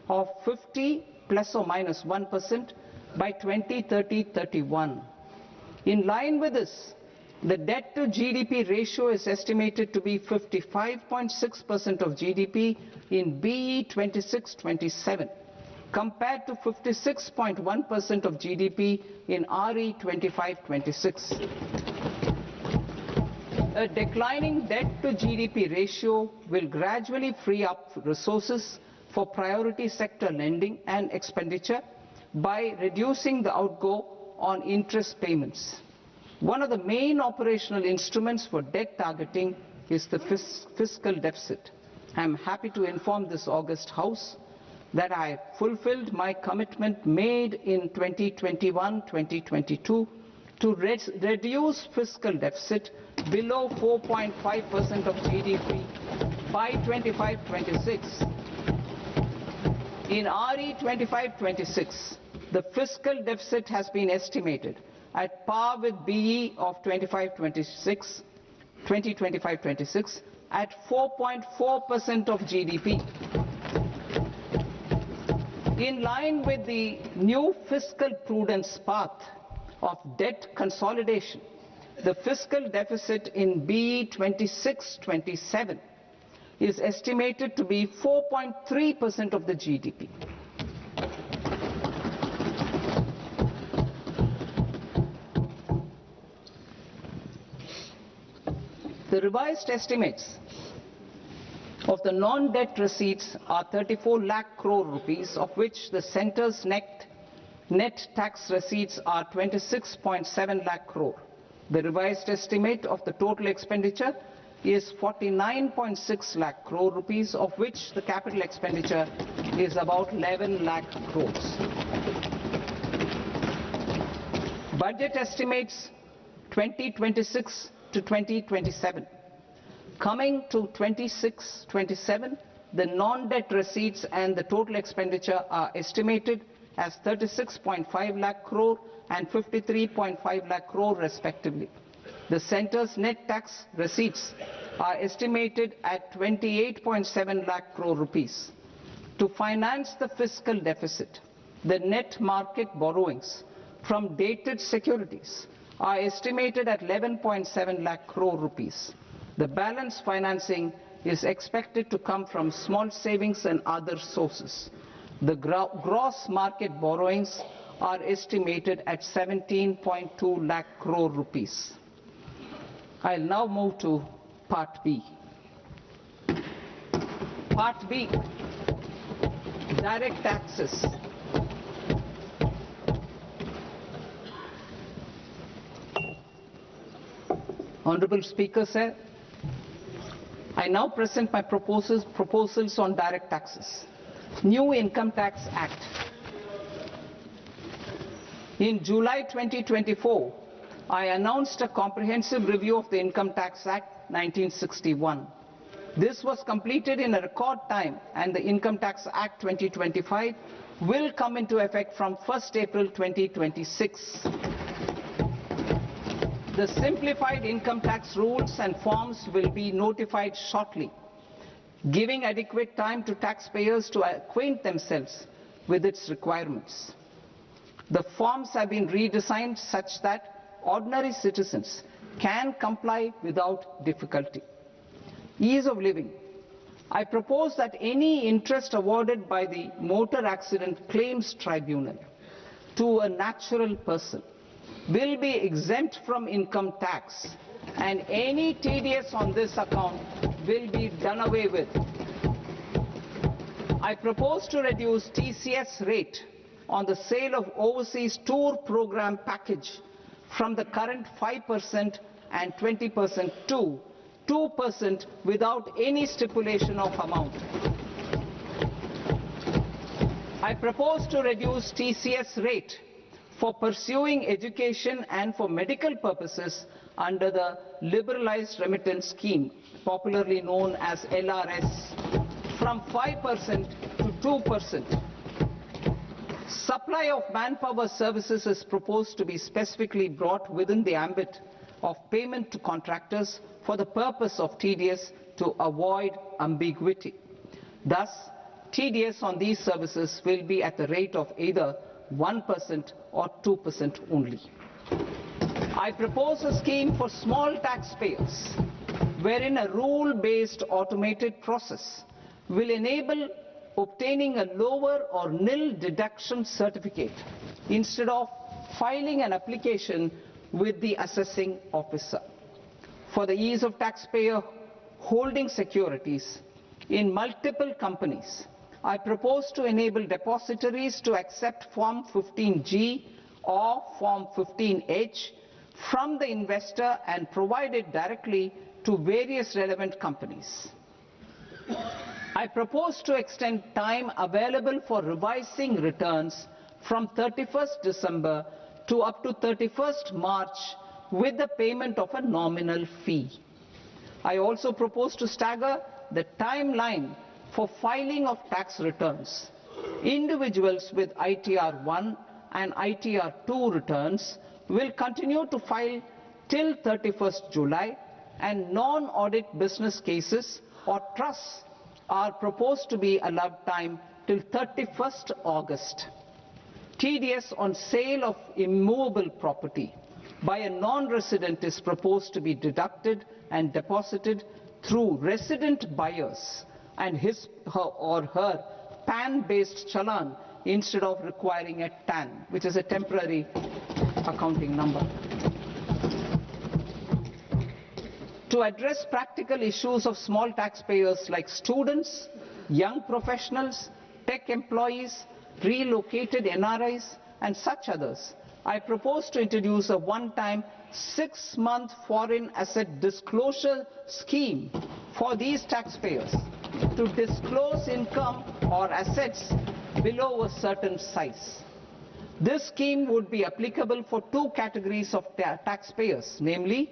of 50 plus or minus 1% by 2030-31. In line with this, the debt to GDP ratio is estimated to be 55.6% of GDP in BE 26-27, compared to 56.1% of GDP in RE 25-26. A declining debt to GDP ratio will gradually free up resources for priority sector lending and expenditure by reducing the outgo on interest payments. One of the main operational instruments for debt targeting is the fiscal deficit. I am happy to inform this august House that I fulfilled my commitment made in 2021-2022 to reduce fiscal deficit below 4.5% of GDP by 25-26. In RE 25-26, the fiscal deficit has been estimated at par with BE of 2025-26 at 4.4% of GDP. In line with the new fiscal prudence path of debt consolidation, the fiscal deficit in BE 26-27 is estimated to be 4.3% of the GDP. The revised estimates of the non-debt receipts are 34 lakh crore rupees, of which the centre's net tax receipts are 26.7 lakh crore. The revised estimate of the total expenditure is 49.6 lakh crore rupees, of which the capital expenditure is about 11 lakh crores. Budget estimates 2026 to 2027. Coming to 26-27, the non-debt receipts and the total expenditure are estimated as 36.5 lakh crore and 53.5 lakh crore respectively. The centre's net tax receipts are estimated at 28.7 lakh crore rupees. To finance the fiscal deficit, the net market borrowings from dated securities are estimated at 11.7 lakh crore rupees. The balance financing is expected to come from small savings and other sources. The gross market borrowings are estimated at 17.2 lakh crore rupees. I will now move to Part B. Part B, direct taxes. Honorable Speaker, sir, I now present my proposals on direct taxes. New Income Tax Act. In July 2024, I announced a comprehensive review of the Income Tax Act 1961. This was completed in a record time, and the Income Tax Act 2025 will come into effect from 1st April 2026. The simplified income tax rules and forms will be notified shortly, giving adequate time to taxpayers to acquaint themselves with its requirements. The forms have been redesigned such that ordinary citizens can comply without difficulty. Ease of living. I propose that any interest awarded by the Motor Accident Claims Tribunal to a natural person will be exempt from income tax, and any TDS on this account will be done away with. I propose to reduce TCS rate on the sale of overseas tour program package from the current 5% and 20% to 2% without any stipulation of amount. I propose to reduce TCS rate for pursuing education and for medical purposes under the Liberalized Remittance Scheme, popularly known as LRS, from 5% to 2%. Supply of manpower services is proposed to be specifically brought within the ambit of payment to contractors for the purpose of TDS to avoid ambiguity. Thus, TDS on these services will be at the rate of either 1% or 2% only. I propose a scheme for small taxpayers, wherein a rule-based automated process will enable obtaining a lower or nil deduction certificate instead of filing an application with the assessing officer. For the ease of taxpayer holding securities in multiple companies, I propose to enable depositories to accept Form 15G or Form 15H from the investor and provide it directly to various relevant companies. I propose to extend time available for revising returns from 31st December to up to 31st March with the payment of a nominal fee. I also propose to stagger the timeline for filing of tax returns. Individuals with ITR 1 and ITR 2 returns will continue to file till 31st July, and non-audit business cases or trusts are proposed to be allowed time till 31st August. TDS on sale of immovable property by a non-resident is proposed to be deducted and deposited through resident buyers and his or her PAN-based challan instead of requiring a TAN, which is a temporary accounting number. To address practical issues of small taxpayers like students, young professionals, tech employees, relocated NRIs, and such others, I propose to introduce a one-time 6-month foreign asset disclosure scheme for these taxpayers to disclose income or assets below a certain size. This scheme would be applicable for two categories of taxpayers, namely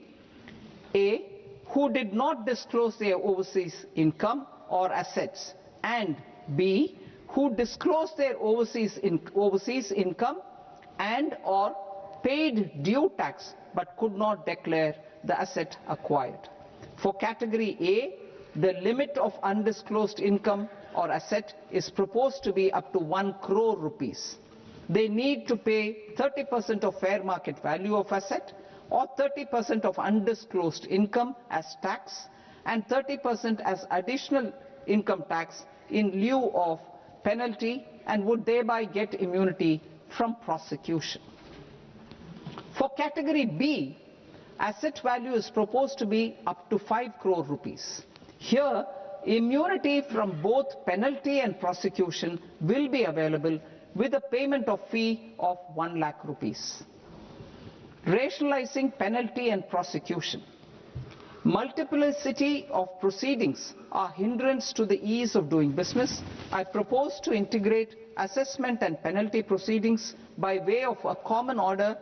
A, who did not disclose their overseas income or assets, and B, who disclosed their overseas income and or paid due tax but could not declare the asset acquired. For category A, the limit of undisclosed income or asset is proposed to be up to 1 crore rupees. They need to pay 30% of fair market value of asset or 30% of undisclosed income as tax and 30% as additional income tax in lieu of penalty, and would thereby get immunity from prosecution. For category B, asset value is proposed to be up to 5 crore rupees. Here, immunity from both penalty and prosecution will be available with a payment of fee of 1 lakh rupees. Rationalizing penalty and prosecution. Multiplicity of proceedings are hindrance to the ease of doing business. I propose to integrate assessment and penalty proceedings by way of a common order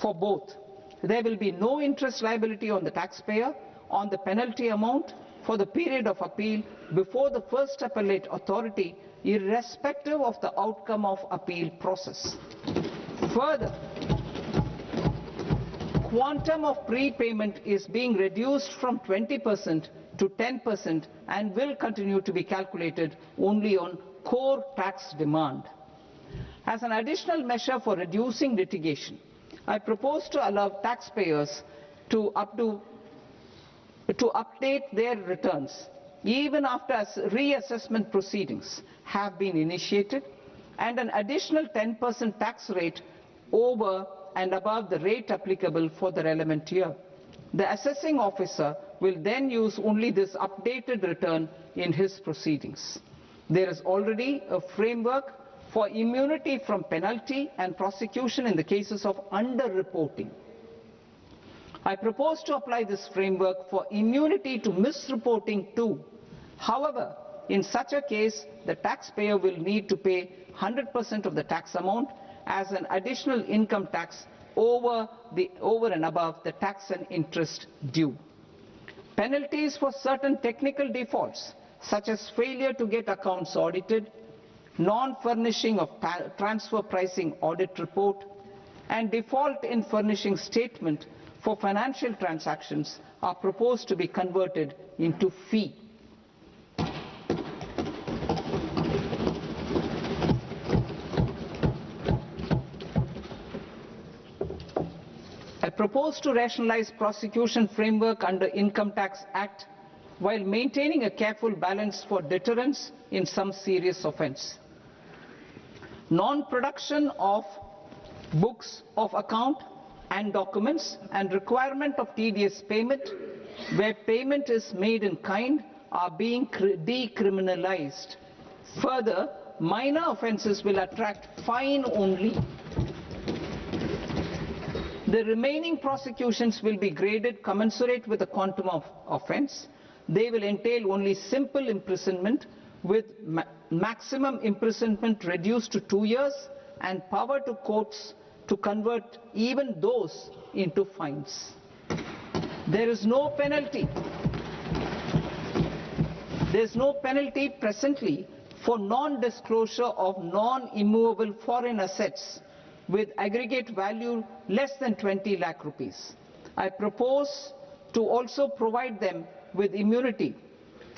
for both. There will be no interest liability on the taxpayer on the penalty amount for the period of appeal before the first appellate authority, irrespective of the outcome of appeal process. Further, quantum of prepayment is being reduced from 20% to 10% and will continue to be calculated only on core tax demand. As an additional measure for reducing litigation, I propose to allow taxpayers to update their returns even after reassessment proceedings have been initiated, and an additional 10% tax rate over and above the rate applicable for the relevant year. The assessing officer will then use only this updated return in his proceedings. There is already a framework for immunity from penalty and prosecution in the cases of underreporting. I propose to apply this framework for immunity to misreporting too. However, in such a case, the taxpayer will need to pay 100% of the tax amount as an additional income tax over and above the tax and interest due. Penalties for certain technical defaults, such as failure to get accounts audited, non-furnishing of transfer pricing audit report, and default in furnishing statement for financial transactions, are proposed to be converted into fee. I propose to rationalize prosecution framework under Income Tax Act while maintaining a careful balance for deterrence in some serious offence. Non-production of books of account and documents and requirement of TDS payment where payment is made in kind are being decriminalized. Further, minor offences will attract fine only. The remaining prosecutions will be graded commensurate with the quantum of offence. They will entail only simple imprisonment with maximum imprisonment reduced to 2 years and power to courts to convert even those into fines. There is no penalty. There is no penalty presently for non-disclosure of non-immovable foreign assets with aggregate value less than 20 lakh rupees. I propose to also provide them with immunity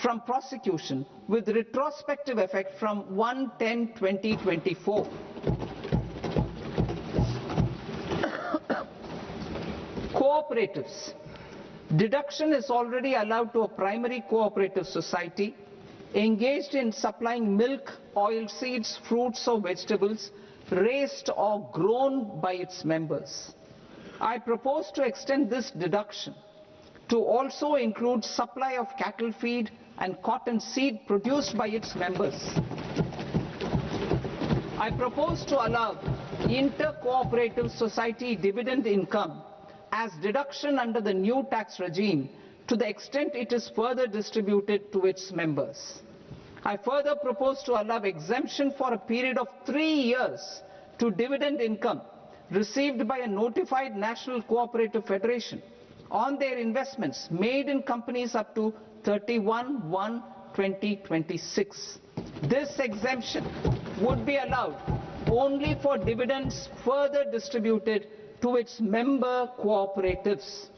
from prosecution with retrospective effect from 1/10/2024. Cooperatives. Deduction is already allowed to a primary cooperative society engaged in supplying milk, oilseeds, fruits or vegetables raised or grown by its members. I propose to extend this deduction to also include supply of cattle feed and cotton seed produced by its members. I propose to allow inter-cooperative society dividend income as deduction under the new tax regime to the extent it is further distributed to its members. I further propose to allow exemption for a period of 3 years to dividend income received by a notified national cooperative federation on their investments made in companies up to 31/1/2026. This exemption would be allowed only for dividends further distributed to its member cooperatives.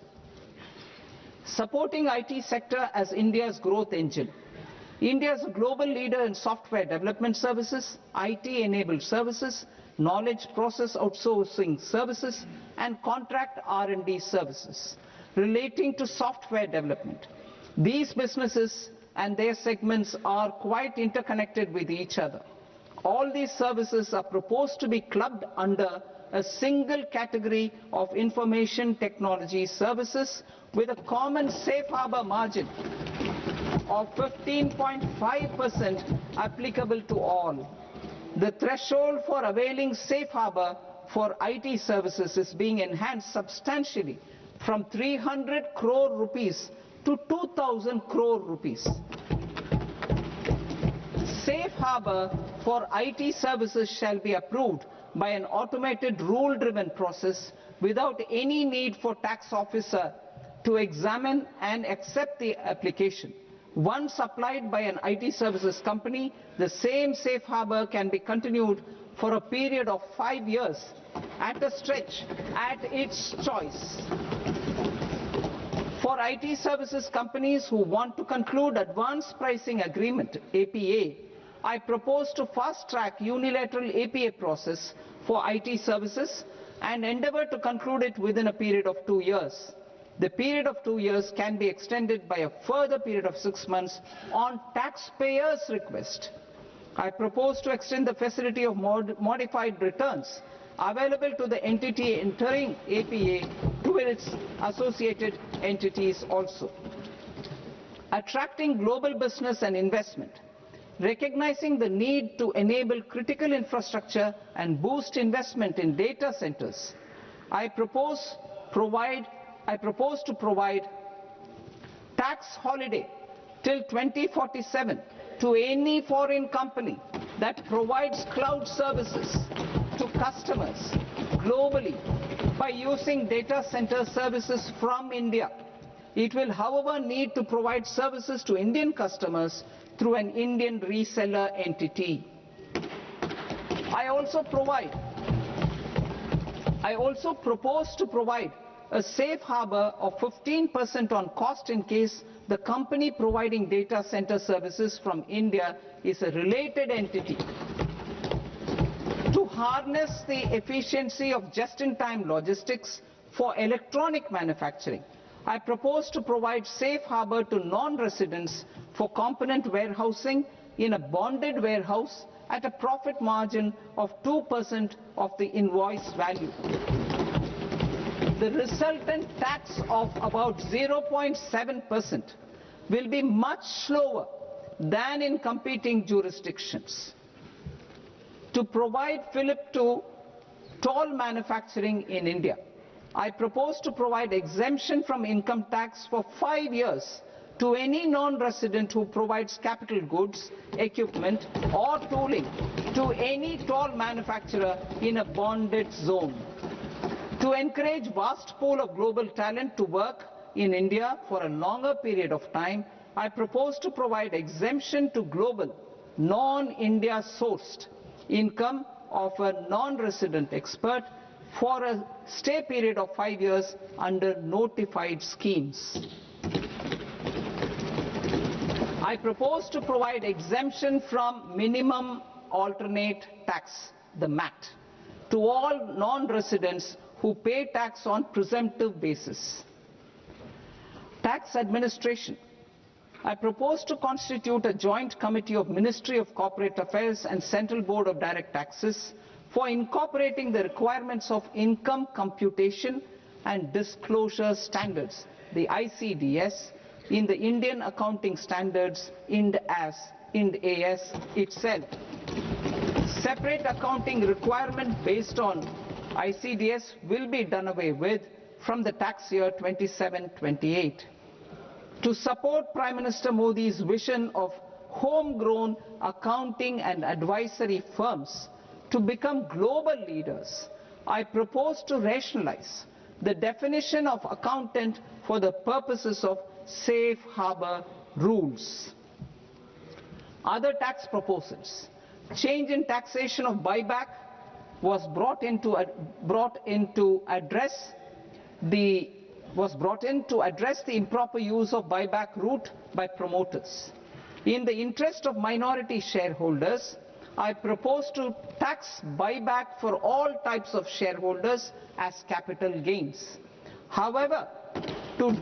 Supporting IT sector as India's growth engine. India is a global leader in software development services, IT-enabled services, knowledge process outsourcing services, and contract R&D services relating to software development. These businesses and their segments are quite interconnected with each other. All these services are proposed to be clubbed under a single category of information technology services with a common safe harbor margin of 15.5% applicable to all. The threshold for availing safe harbor for IT services is being enhanced substantially from 300 crore rupees to 2,000 crore rupees. Safe harbor for IT services shall be approved by an automated rule-driven process without any need for tax officer to examine and accept the application. Once applied by an IT services company, the same safe harbor can be continued for a period of 5 years at a stretch at its choice. For IT services companies who want to conclude advanced pricing agreement, APA, I propose to fast-track unilateral APA process for IT services and endeavor to conclude it within a period of 2 years. The period of 2 years can be extended by a further period of 6 months on taxpayers' request. I propose to extend the facility of modified returns available to the entity entering APA to its associated entities also. Attracting global business and investment. Recognizing the need to enable critical infrastructure and boost investment in data centers, I propose to provide tax holiday till 2047 to any foreign company that provides cloud services to customers globally by using data center services from India. It will, however, need to provide services to Indian customers through an Indian reseller entity. I also propose to provide a safe harbor of 15% on cost in case the company providing data center services from India is a related entity. To harness the efficiency of just-in-time logistics for electronic manufacturing, I propose to provide safe harbor to non-residents for component warehousing in a bonded warehouse at a profit margin of 2% of the invoice value. The resultant tax of about 0.7% will be much lower than in competing jurisdictions. To provide fillip to toll manufacturing in India, I propose to provide exemption from income tax for 5 years to any non-resident who provides capital goods, equipment or tooling to any toll manufacturer in a bonded zone. To encourage vast pool of global talent to work in India for a longer period of time, I propose to provide exemption to global, non-India sourced income of a non-resident expert for a stay period of 5 years under notified schemes. I propose to provide exemption from minimum alternate tax, the MAT, to all non-residents who pay tax on presumptive basis. Tax administration. I propose to constitute a joint committee of Ministry of Corporate Affairs and Central Board of Direct Taxes for incorporating the requirements of income computation and disclosure standards, the ICDS, in the Indian Accounting Standards, IND AS itself. Separate accounting requirement based on ICDS will be done away with from the tax year 27-28. To support Prime Minister Modi's vision of homegrown accounting and advisory firms to become global leaders, I propose to rationalize the definition of accountant for the purposes of safe harbor rules. Other tax proposals. Change in taxation of buyback was brought in to address the improper use of buyback route by promoters. In the interest of minority shareholders, I propose to tax buyback for all types of shareholders as capital gains. However, to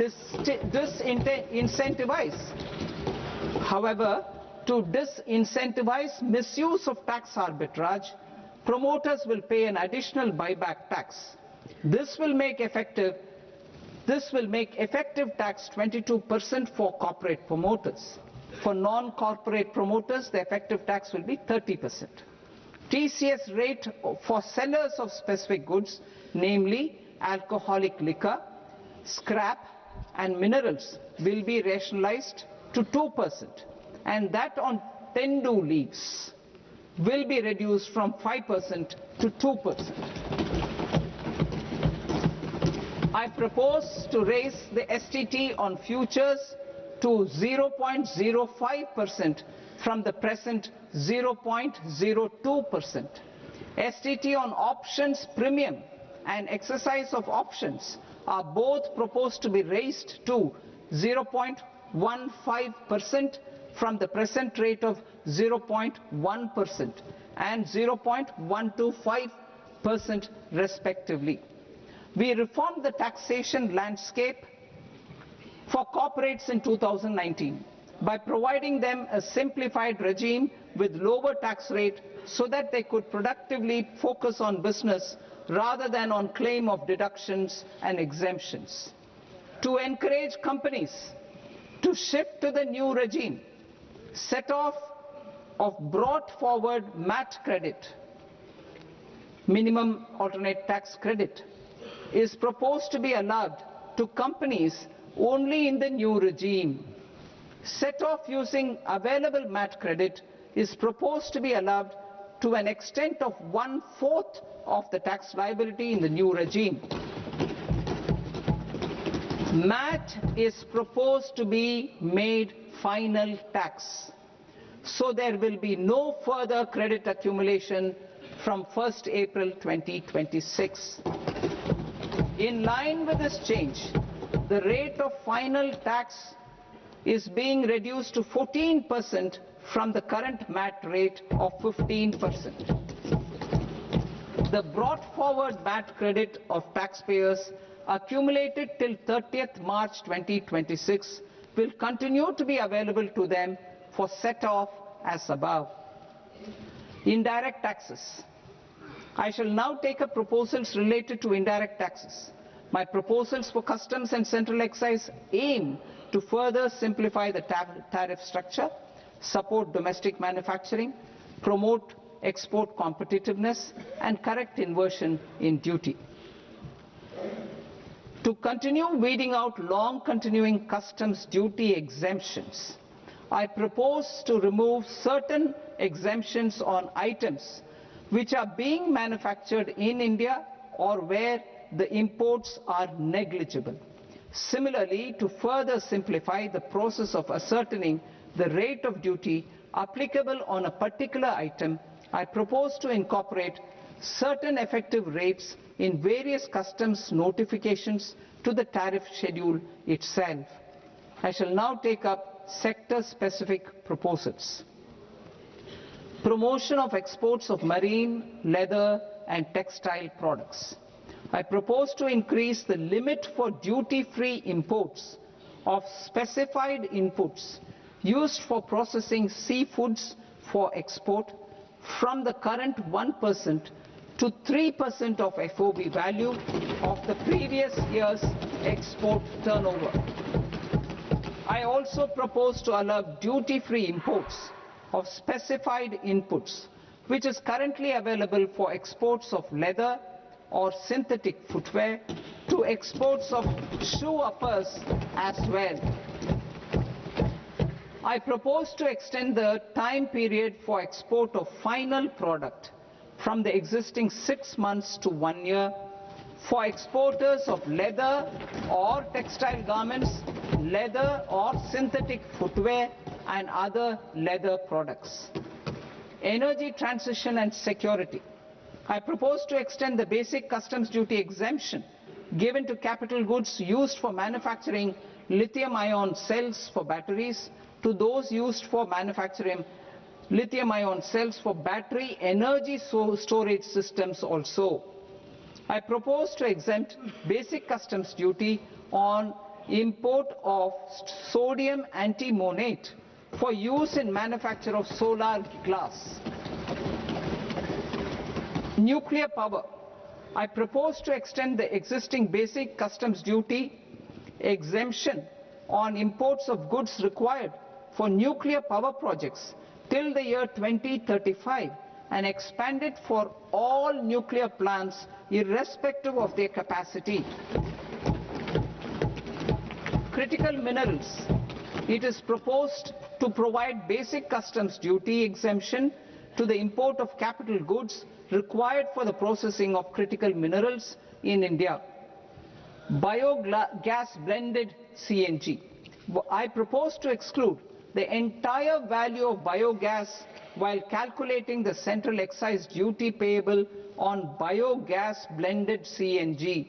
disincentivize misuse of tax arbitrage, promoters will pay an additional buyback tax. This will make effective tax 22% for corporate promoters. For non-corporate promoters, the effective tax will be 30%. TCS rate for sellers of specific goods, namely alcoholic liquor, scrap, and minerals will be rationalized to 2%, and that on tendu leaves will be reduced from 5% to 2%. I propose to raise the STT on futures to 0.05% from the present 0.02%. STT on options premium and exercise of options are both proposed to be raised to 0.15% from the present rate of 0.1% and 0.125% respectively. We reformed the taxation landscape for corporates in 2019 by providing them a simplified regime with lower tax rate so that they could productively focus on business rather than on claim of deductions and exemptions. To encourage companies to shift to the new regime, set-off of brought forward MAT credit, minimum alternate tax credit, is proposed to be allowed to companies only in the new regime. Set-off using available MAT credit is proposed to be allowed to an extent of 1/4 of the tax liability in the new regime. MAT is proposed to be made final tax, so there will be no further credit accumulation from 1st April 2026. In line with this change, the rate of final tax is being reduced to 14% from the current MAT rate of 15%. The brought forward MAT credit of taxpayers accumulated till 30th March 2026 will continue to be available to them for set-off as above. Indirect taxes. I shall now take up proposals related to indirect taxes. My proposals for customs and central excise aim to further simplify the tariff structure, support domestic manufacturing, promote export competitiveness, and correct inversion in duty. To continue weeding out long continuing customs duty exemptions, I propose to remove certain exemptions on items which are being manufactured in India or where the imports are negligible. Similarly, to further simplify the process of ascertaining the rate of duty applicable on a particular item, I propose to incorporate certain effective rates in various customs notifications to the tariff schedule itself. I shall now take up sector-specific proposals. Promotion of exports of marine, leather, and textile products. I propose to increase the limit for duty-free imports of specified inputs used for processing seafoods for export from the current 1% to 3% of FOB value of the previous year's export turnover. I also propose to allow duty-free imports of specified inputs, which is currently available for exports of leather or synthetic footwear, to exports of shoe uppers as well. I propose to extend the time period for export of final product from the existing 6 months to 1 year for exporters of leather or textile garments, leather or synthetic footwear, and other leather products. Energy transition and security. I propose to extend the basic customs duty exemption given to capital goods used for manufacturing lithium-ion cells for batteries to those used for manufacturing lithium-ion cells for battery energy storage systems also. I propose to exempt basic customs duty on import of sodium antimonate for use in manufacture of solar glass. Nuclear power. I propose to extend the existing basic customs duty exemption on imports of goods required for nuclear power projects till the year 2035 and expand it for all nuclear plants irrespective of their capacity. critical minerals, it is proposed to provide basic customs duty exemption to the import of capital goods required for the processing of critical minerals in India. Biogas blended CNG. I propose to exclude the entire value of biogas while calculating the central excise duty payable on biogas blended CNG.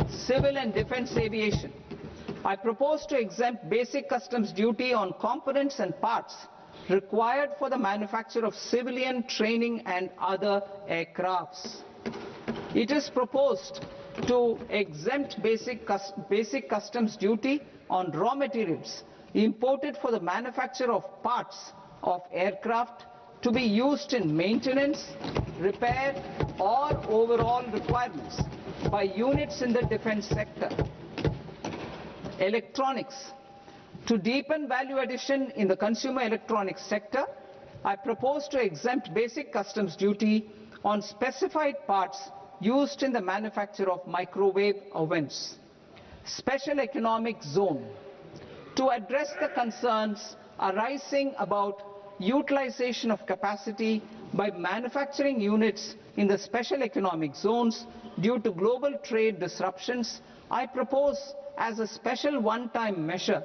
Civil and defense aviation. I propose to exempt basic customs duty on components and parts required for the manufacture of civilian training and other aircrafts. It is proposed to exempt basic customs duty on raw materials imported for the manufacture of parts of aircraft to be used in maintenance, repair or overall requirements by units in the defense sector. Electronics. To deepen value addition in the consumer electronics sector, I propose to exempt basic customs duty on specified parts used in the manufacture of microwave ovens. Special economic zone. To address the concerns arising about utilization of capacity by manufacturing units in the special economic zones due to global trade disruptions, I propose as a special one-time measure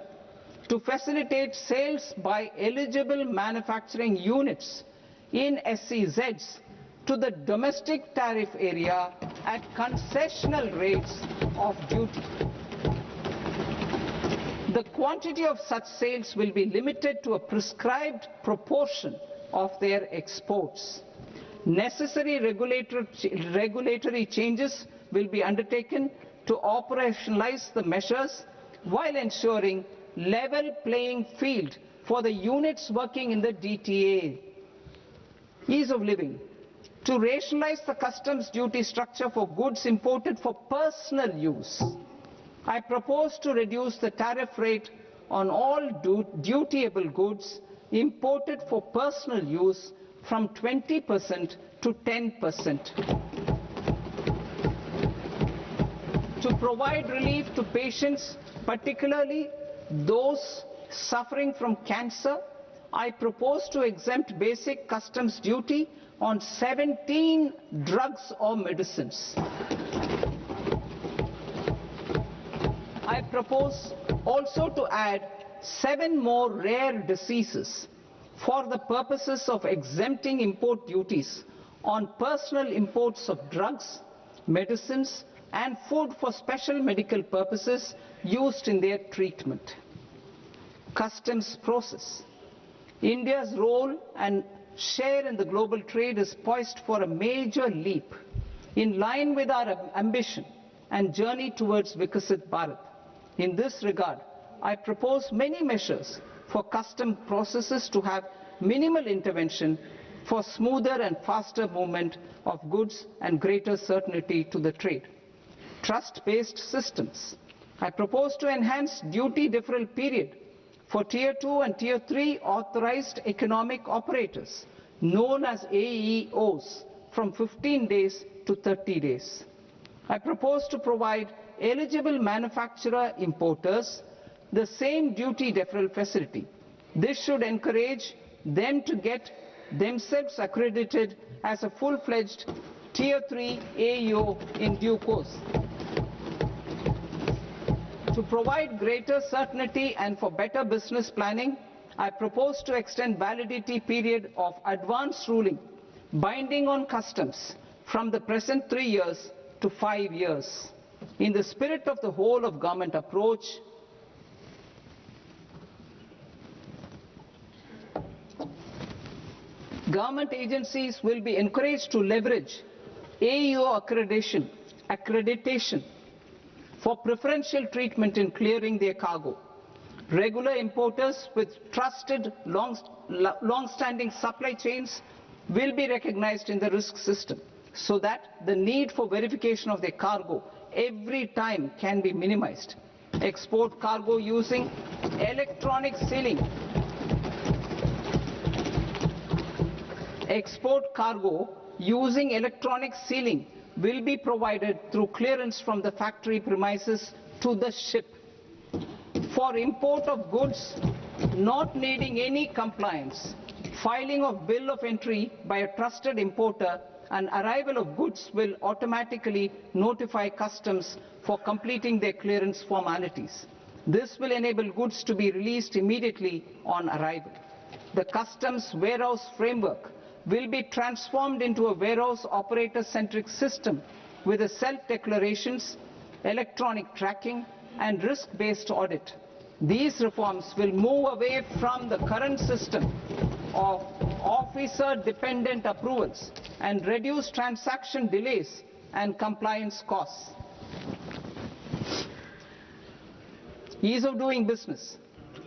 to facilitate sales by eligible manufacturing units in SEZs to the domestic tariff area at concessional rates of duty. The quantity of such sales will be limited to a prescribed proportion of their exports. Necessary regulatory changes will be undertaken to operationalize the measures while ensuring level playing field for the units working in the DTA. Ease of living. To rationalize the customs duty structure for goods imported for personal use, I propose to reduce the tariff rate on all dutiable goods imported for personal use from 20% to 10%. To provide relief to patients, particularly those suffering from cancer, I propose to exempt basic customs duty on 17 drugs or medicines. I propose also to add 7 more rare diseases for the purposes of exempting import duties on personal imports of drugs, medicines, and food for special medical purposes used in their treatment. Customs process. India's role and share in the global trade is poised for a major leap in line with our ambition and journey towards Vikasit Bharat. In this regard, I propose many measures for custom processes to have minimal intervention for smoother and faster movement of goods and greater certainty to the trade. Trust-based systems. I propose to enhance duty deferral period for Tier 2 and Tier 3 authorized economic operators, known as AEOs, from 15 days to 30 days. I propose to provide eligible manufacturer importers the same duty deferral facility. This should encourage them to get themselves accredited as a full-fledged Tier 3 AEO in due course. To provide greater certainty and for better business planning, I propose to extend validity period of advance ruling binding on customs from the present 3 years to 5 years. In the spirit of the whole of government approach, government agencies will be encouraged to leverage AEO accreditation for preferential treatment in clearing their cargo. Regular importers with trusted long-standing supply chains will be recognized in the risk system so that the need for verification of their cargo every time can be minimized. Export cargo using electronic sealing. Export cargo using electronic sealing will be provided through clearance from the factory premises to the ship. For import of goods not needing any compliance, filing of bill of entry by a trusted importer and arrival of goods will automatically notify customs for completing their clearance formalities. This will enable goods to be released immediately on arrival. The customs warehouse framework will be transformed into a warehouse operator-centric system with a self-declarations, electronic tracking and risk-based audit. These reforms will move away from the current system of officer-dependent approvals and reduce transaction delays and compliance costs. Ease of doing business.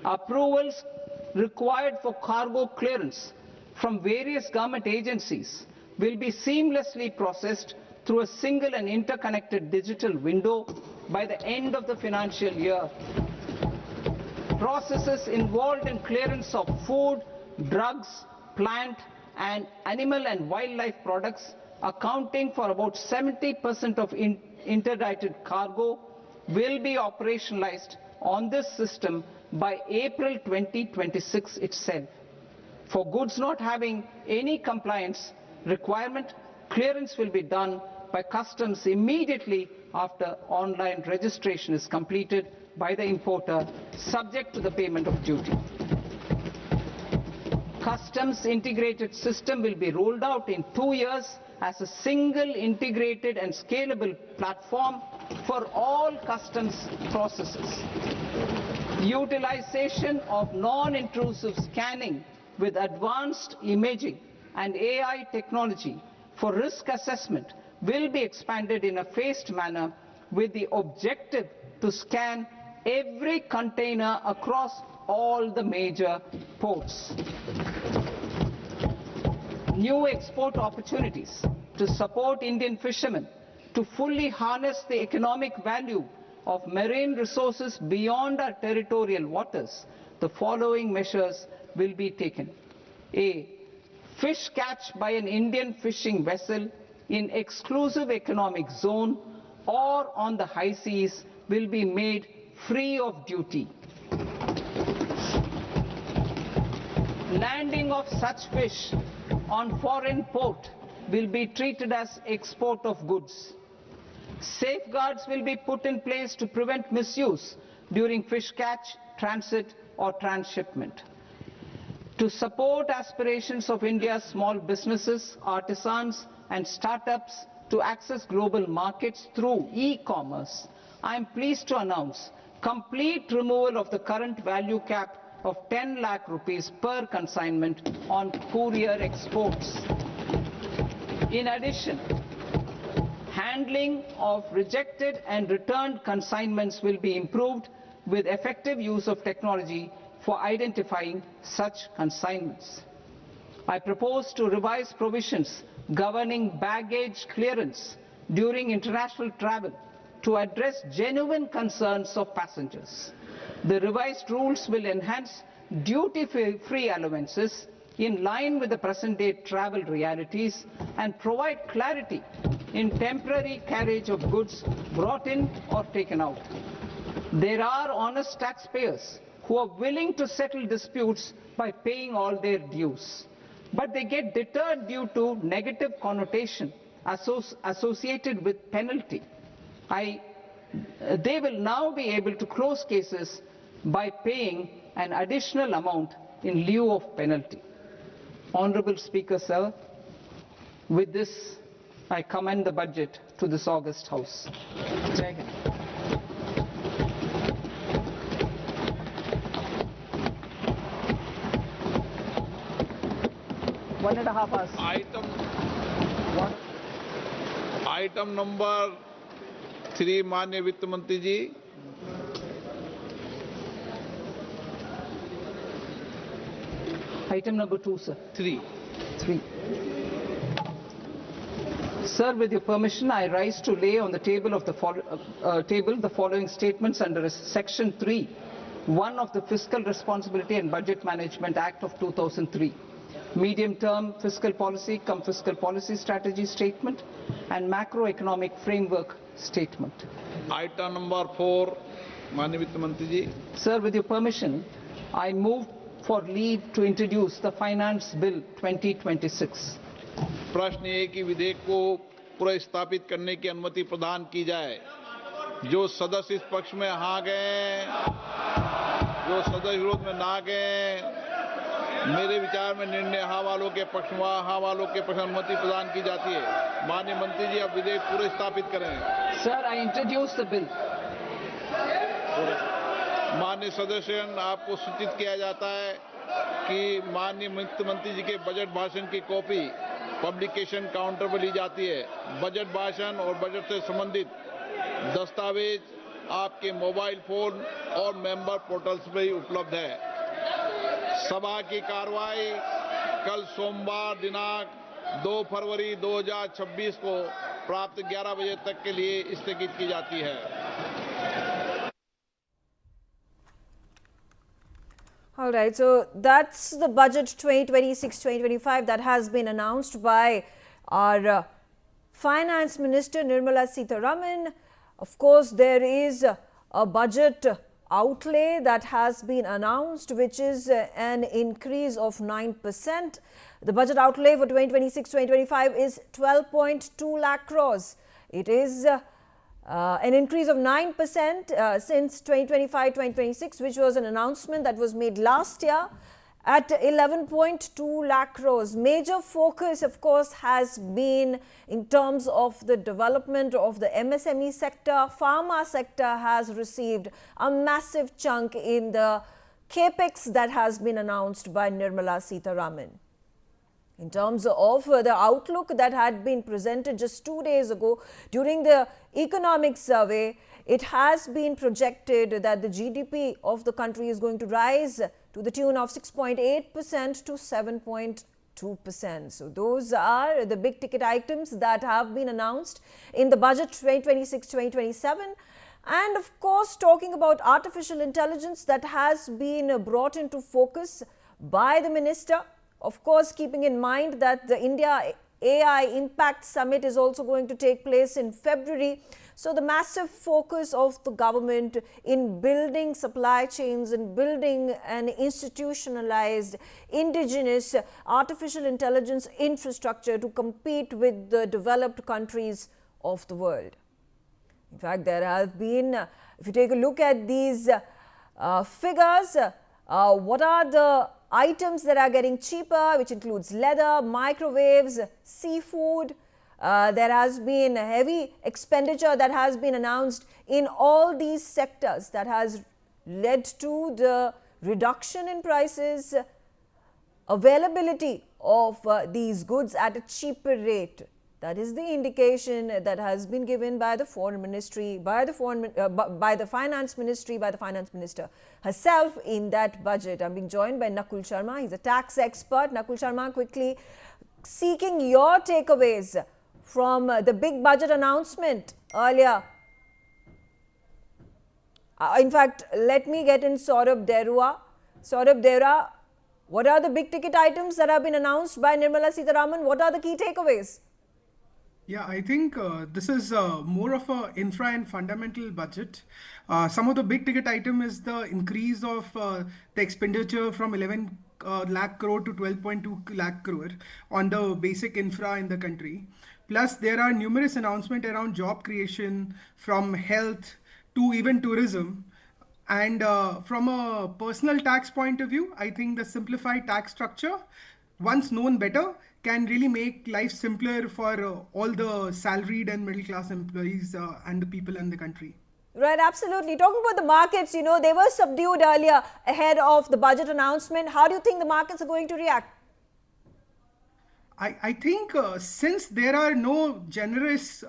Approvals required for cargo clearance from various government agencies will be seamlessly processed through a single and interconnected digital window by the end of the financial year. Processes involved in clearance of food, drugs, plant and animal and wildlife products accounting for about 70% of interdicted cargo will be operationalized on this system by April 2026 itself. For goods not having any compliance requirement, clearance will be done by customs immediately after online registration is completed by the importer, subject to the payment of duty. Customs integrated system will be rolled out in 2 years as a single integrated and scalable platform for all customs processes. Utilization of non-intrusive scanning with advanced imaging and AI technology for risk assessment will be expanded in a phased manner with the objective to scan every container across all the major ports. New export opportunities to support Indian fishermen to fully harness the economic value of marine resources beyond our territorial waters. The following measures will be taken. A. Fish catch by an Indian fishing vessel in exclusive economic zone or on the high seas will be made free of duty. Landing of such fish on foreign port will be treated as export of goods. Safeguards will be put in place to prevent misuse during fish catch, transit or transshipment. To support aspirations of India's small businesses, artisans and startups to access global markets through e-commerce, I am pleased to announce complete removal of the current value cap of 10 lakh rupees per consignment on courier exports. In addition, handling of rejected and returned consignments will be improved with effective use of technology for identifying such consignments. I propose to revise provisions governing baggage clearance during international travel to address genuine concerns of passengers. The revised rules will enhance duty-free allowances in line with the present-day travel realities and provide clarity in temporary carriage of goods brought in or taken out. There are honest taxpayers who are willing to settle disputes by paying all their dues, but they get deterred due to negative connotation associated with penalty. They will now be able to close cases by paying an additional amount in lieu of penalty. Honorable Speaker, sir, with this I commend the budget to this august House. Jai Hind. One and a half hours. Item number 3, माननीय वित्त मंत्री जी. Item number 2, sir. 3. Sir, with your permission, I rise to lay on the table of the following statements under Section 3, 1 of the Fiscal Responsibility and Budget Management Act of 2003. medium-term fiscal policy cum fiscal policy strategy statement, and macroeconomic framework statement. Item number 4, माननीय वित्त मंत्री जी। Sir, with your permission, I move for leave to introduce the Finance Bill 2026. प्रश्न ये कि विधेयक को पुनर्स्थापित करने की अनुमति प्रदान की जाए। जो सदस्य इस पक्ष में हाँ गए, जो सदस्य विरोध में ना गए, मेरे विचार में निर्णय हाँ वालों के पक्ष में, हाँ वालों के पक्ष में अनुमति प्रदान की जाती है। माननीय मंत्री जी, अब विधेयक पुनर्स्थापित करें। Sir, I introduce the bill. माननीय सदस्यगण, आपको सूचित किया जाता है कि माननीय वित्त मंत्री जी के बजट भाषण की कॉपी पब्लिकेशन काउंटर पर ली जाती है। बजट भाषण और बजट से संबंधित दस्तावेज आपके मोबाइल फोन और मेंबर पोर्टल्स पर ही उपलब्ध है। सभा की कार्रवाई कल सोमवार दिनांक 2 फरवरी 2026 को प्राप्त 11 बजे तक के लिए स्थगित की जाती है। All right, so that's the budget 2026-2025 that has been announced by our Finance Minister Nirmala Sitharaman. Of course, there is a budget outlay that has been announced, which is an increase of 9%. The budget outlay for 2026-2025 is 12.2 lakh crores. It is an increase of 9% since 2025-2026, which was an announcement that was made last year at 11.2 lakh crores. Major focus, of course, has been in terms of the development of the MSME sector. Pharma sector has received a massive chunk in the capex that has been announced by Nirmala Sitharaman. In terms of the outlook that had been presented just 2 days ago during the economic survey, it has been projected that the GDP of the country is going to rise to the tune of 6.8% to 7.2%. So those are the big ticket items that have been announced in the budget 2026-2027. And of course, talking about artificial intelligence, that has been brought into focus by the minister. Of course, keeping in mind that the India AI Impact Summit is also going to take place in February. So the massive focus of the government in building supply chains and building an institutionalized indigenous artificial intelligence infrastructure to compete with the developed countries of the world. In fact, there have been, if you take a look at these figures, what are the items that are getting cheaper, which includes leather, microwaves, seafood. There has been a heavy expenditure that has been announced in all these sectors that has led to the reduction in prices, availability of these goods at a cheaper rate. That is the indication that has been given by the Foreign Ministry, by the Finance Ministry, by the Finance Minister herself in that budget. I'm being joined by Nakul Sharma. He's a tax expert. Nakul Sharma, quickly seeking your takeaways from the big budget announcement earlier. In fact, let me get in Saurabh Derua. Saurabh Derua, what are the big ticket items that have been announced by Nirmala Sitharaman? What are the key takeaways? Yeah, I think this is more of a infra and fundamental budget. Some of the big ticket item is the increase of the expenditure from 11 lakh crore to 12.2 lakh crore on the basic infra in the country. Plus, there are numerous announcements around job creation, from health to even tourism. And from a personal tax point of view, I think the simplified tax structure, once known better, can really make life simpler for all the salaried and middle class employees and the people in the country. Right, absolutely. Talking about the markets, you know, they were subdued earlier ahead of the budget announcement. How do you think the markets are going to react? I think since there are no generous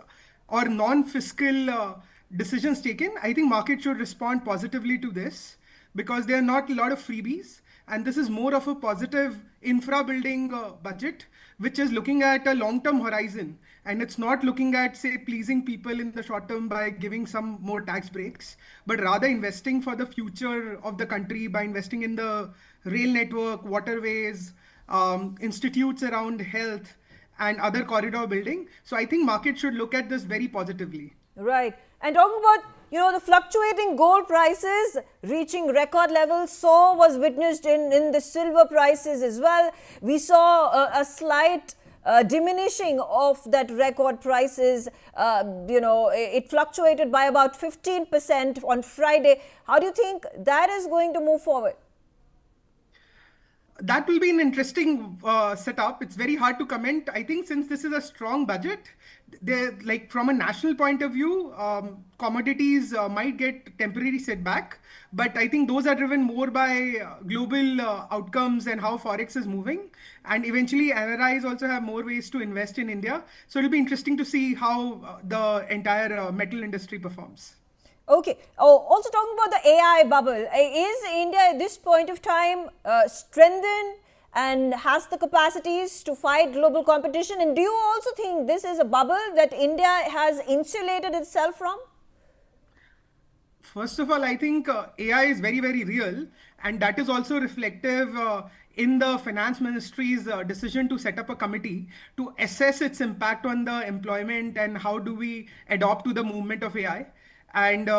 or non-fiscal decisions taken, I think market should respond positively to this, because there are not a lot of freebies, and this is more of a positive infra building budget, which is looking at a long-term horizon, and it's not looking at, say, pleasing people in the short term by giving some more tax breaks, but rather investing for the future of the country by investing in the rail network, waterways, institutes around health, and other corridor building. So I think market should look at this very positively. Right. And talking about, the fluctuating gold prices reaching record levels, so was witnessed in the silver prices as well. We saw a slight diminishing of that record prices. It fluctuated by about 15% on Friday. How do you think that is going to move forward? That will be an interesting setup. It's very hard to comment. I think since this is a strong budget, like from a national point of view, commodities might get temporary setback, but I think those are driven more by global outcomes and how forex is moving, and eventually NRIs also have more ways to invest in India. So it'll be interesting to see how the entire metal industry performs. Okay. Oh, also talking about the AI bubble, is India at this point of time strengthened and has the capacities to fight global competition? And do you also think this is a bubble that India has insulated itself from? First of all, I think AI is very, very real, and that is also reflective in the finance ministry's decision to set up a committee to assess its impact on the employment and how do we adopt to the movement of AI. And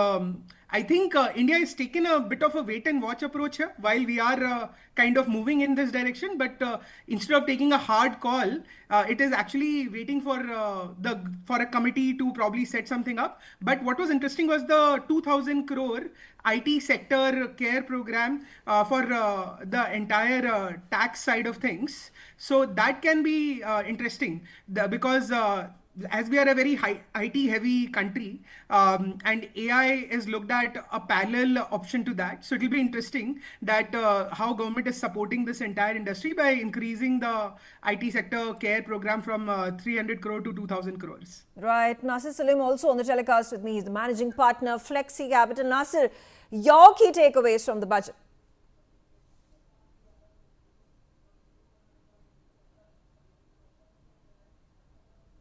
I think India has taken a bit of a wait and watch approach here while we are kind of moving in this direction. But instead of taking a hard call, it is actually waiting for a committee to probably set something up. But what was interesting was the 2,000 crore IT sector care program for the entire tax side of things. So that can be interesting because as we are a very IT heavy country, and AI is looked at a parallel option to that. So it will be interesting that how government is supporting this entire industry by increasing the IT sector care program from 300 crore to 2,000 crores. Right. Nasir Salim also on the telecast with me. He's the managing partner, Flexi Capital. Nasir, your key takeaways from the budget?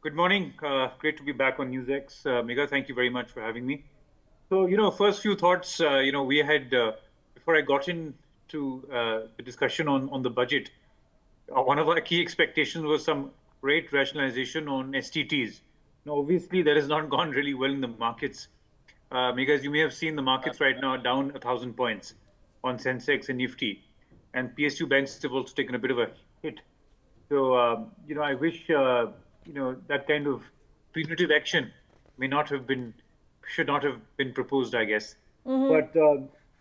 Good morning. Great to be back on Newsx. Megha, thank you very much for having me. So, first few thoughts, we had, before I got into the discussion on the budget, one of our key expectations was some great rationalization on STTs. Now, obviously, that has not gone really well in the markets. Because you may have seen the markets right now are down 1,000 points on Sensex and Nifty. And PSU banks have also taken a bit of a hit. So, I wish... that kind of punitive action should not have been proposed, I guess. But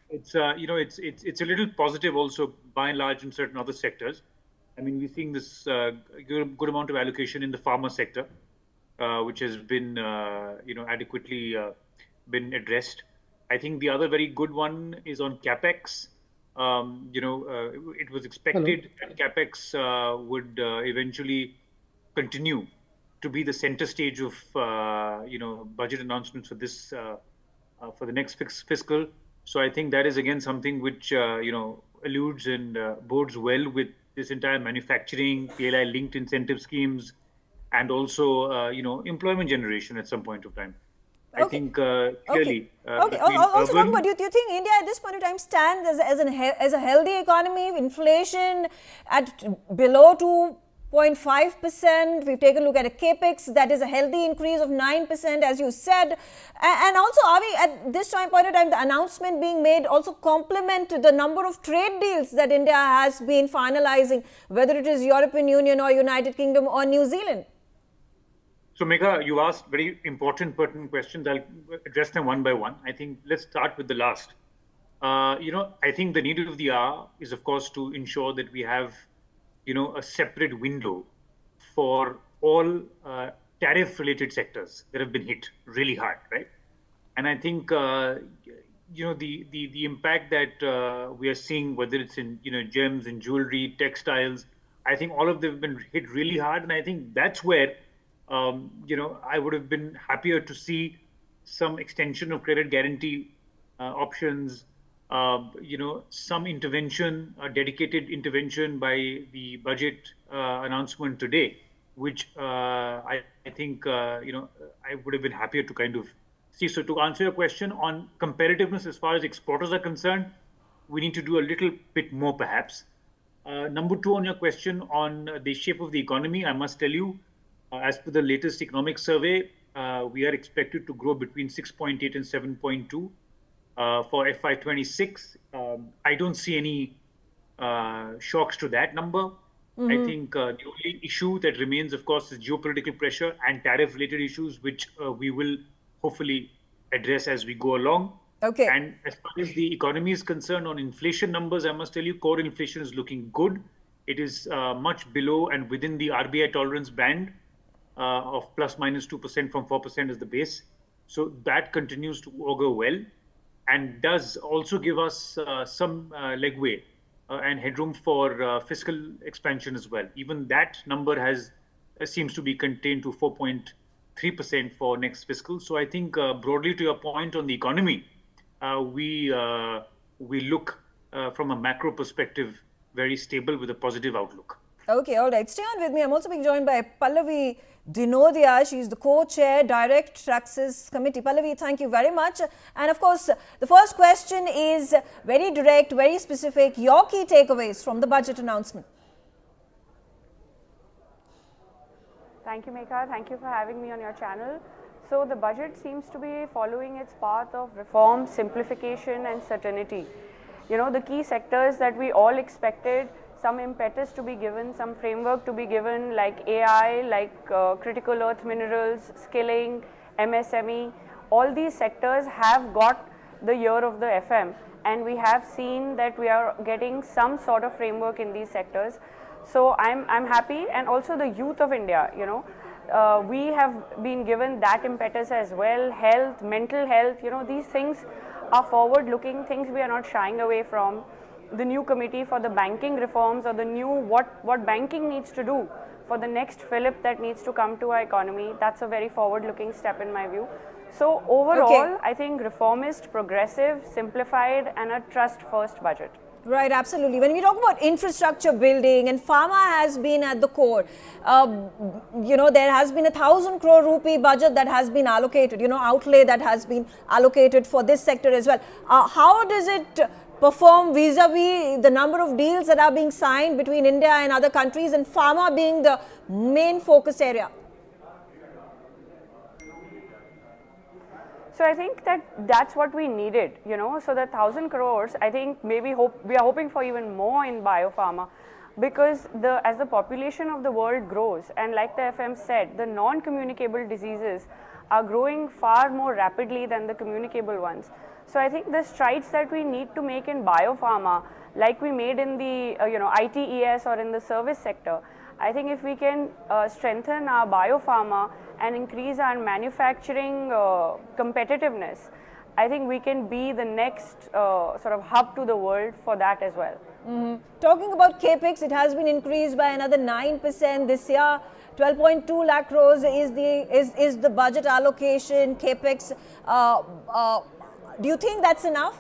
it's a little positive also by and large in certain other sectors. I mean, we're seeing this good amount of allocation in the pharma sector, which has been adequately been addressed. I think the other very good one is on capex. It was expected that capex would eventually continue to be the center stage of budget announcements for this for the next fiscal. So I think that is again something which alludes and bodes well with this entire manufacturing PLI linked incentive schemes, and also employment generation at some point of time. Okay. I think clearly. Okay. Also, do you think India at this point of time stands as a healthy economy? Inflation at below 2.5%. We've taken a look at a capex that is a healthy increase of 9%, as you said. And also, are we at this point of time, the announcement being made also complement the number of trade deals that India has been finalizing, whether it is European Union or United Kingdom or New Zealand? So, Megha, you asked very important, pertinent questions. I'll address them one by one. I think let's start with the last. I think the need of the hour is, of course, to ensure that we have, a separate window for all tariff-related sectors that have been hit really hard, right? And I think, the impact that we are seeing, whether it's in, gems and jewelry, textiles, I think all of them have been hit really hard. And I think that's where, I would have been happier to see some extension of credit guarantee options, some intervention, a dedicated intervention by the budget announcement today, which I think, I would have been happier to kind of see. So to answer your question on competitiveness as far as exporters are concerned, we need to do a little bit more perhaps. Number two, on your question on the shape of the economy, I must tell you, as per the latest economic survey, we are expected to grow between 6.8 and 7.2 for FY26. I don't see any shocks to that number. I think the only issue that remains, of course, is geopolitical pressure and tariff-related issues, which we will hopefully address as we go along. Okay. And as far as the economy is concerned, on inflation numbers, I must tell you, core inflation is looking good. It is much below and within the RBI tolerance band of plus minus 2% from 4% as the base. So that continues to augur well and does also give us some legway and headroom for fiscal expansion as well. Even that number seems to be contained to 4.3% for next fiscal. So I think broadly to your point on the economy, we look from a macro perspective very stable with a positive outlook. Okay, all right. Stay on with me. I'm also being joined by Pallavi Dinodia. She's the co-chair, Direct Taxes Committee. Pallavi, thank you very much. And of course, the first question is very direct, very specific. Your key takeaways from the budget announcement. Thank you, Megha. Thank you for having me on your channel. So the budget seems to be following its path of reform, simplification and certainty. You know, the key sectors that we all expected some impetus to be given, some framework to be given, like AI, like critical earth minerals, skilling, MSME, all these sectors have got the year of the FM, and we have seen that we are getting some sort of framework in these sectors. So I'm happy, and also the youth of India, you know, we have been given that impetus as well. Health, mental health, you know, these things are forward-looking things we are not shying away from. The new committee for the banking reforms, or the new what banking needs to do for the next fillip that needs to come to our economy, that's a very forward-looking step in my view. So overall, I think reformist, progressive, simplified and a trust-first budget. Right, absolutely. When we talk about infrastructure building, and pharma has been at the core, you know, there has been 1,000 crore rupee budget that has been allocated, you know, outlay that has been allocated for this sector as well. How does it perform vis-a-vis the number of deals that are being signed between India and other countries, and pharma being the main focus area? So I think that's what we needed, you know. So the 1,000 crores, I think maybe we are hoping for even more in biopharma, because as the population of the world grows, and like the FM said, the non-communicable diseases are growing far more rapidly than the communicable ones. So I think the strides that we need to make in biopharma, like we made in the ITES or in the service sector, I think if we can strengthen our biopharma and increase our manufacturing competitiveness, I think we can be the next sort of hub to the world for that as well. Talking about capex, it has been increased by another 9% this year. 12.2 lakh crores is the budget allocation capex. Do you think that's enough?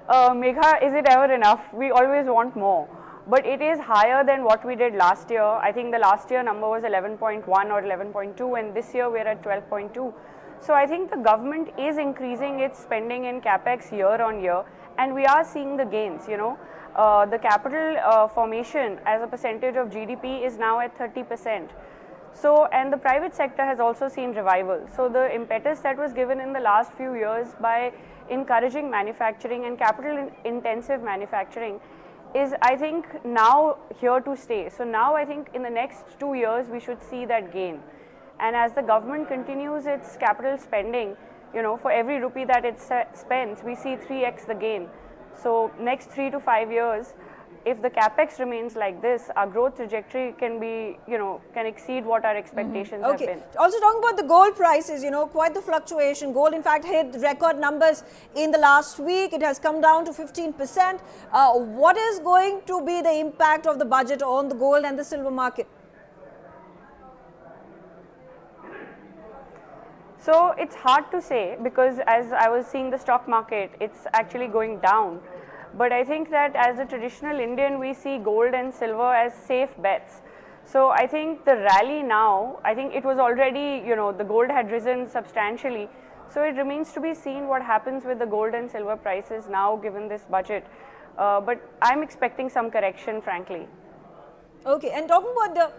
Megha, is it ever enough? We always want more. But it is higher than what we did last year. I think the last year number was 11.1 or 11.2, and this year we're at 12.2. So I think the government is increasing its spending in capex year on year, and we are seeing the gains, you know. The capital formation as a percentage of GDP is now at 30%. So, and the private sector has also seen revival. So the impetus that was given in the last few years by encouraging manufacturing and capital intensive manufacturing is, I think, now here to stay. So now I think in the next 2 years we should see that gain. And as the government continues its capital spending, you know, for every rupee that it spends, we see 3x the gain. So next 3 to 5 years, if the capex remains like this, our growth trajectory can be, you know, can exceed what our expectations have been. Also talking about the gold prices, you know, quite the fluctuation. Gold in fact hit record numbers in the last week. It has come down to 15%. What is going to be the impact of the budget on the gold and the silver market? So it's hard to say, because as I was seeing the stock market, it's actually going down. But I think that as a traditional Indian, we see gold and silver as safe bets. So I think the rally now, I think it was already, you know, the gold had risen substantially. So it remains to be seen what happens with the gold and silver prices now given this budget. But I'm expecting some correction, frankly. Okay, and talking about the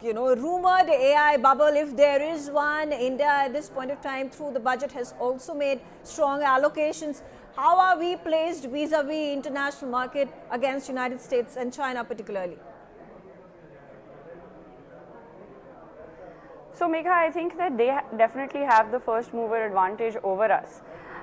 rumored AI bubble, if there is one, India at this point of time through the budget has also made strong allocations. How are we placed vis-a-vis international market against United States and China particularly? So Megha, I think that they definitely have the first mover advantage over us.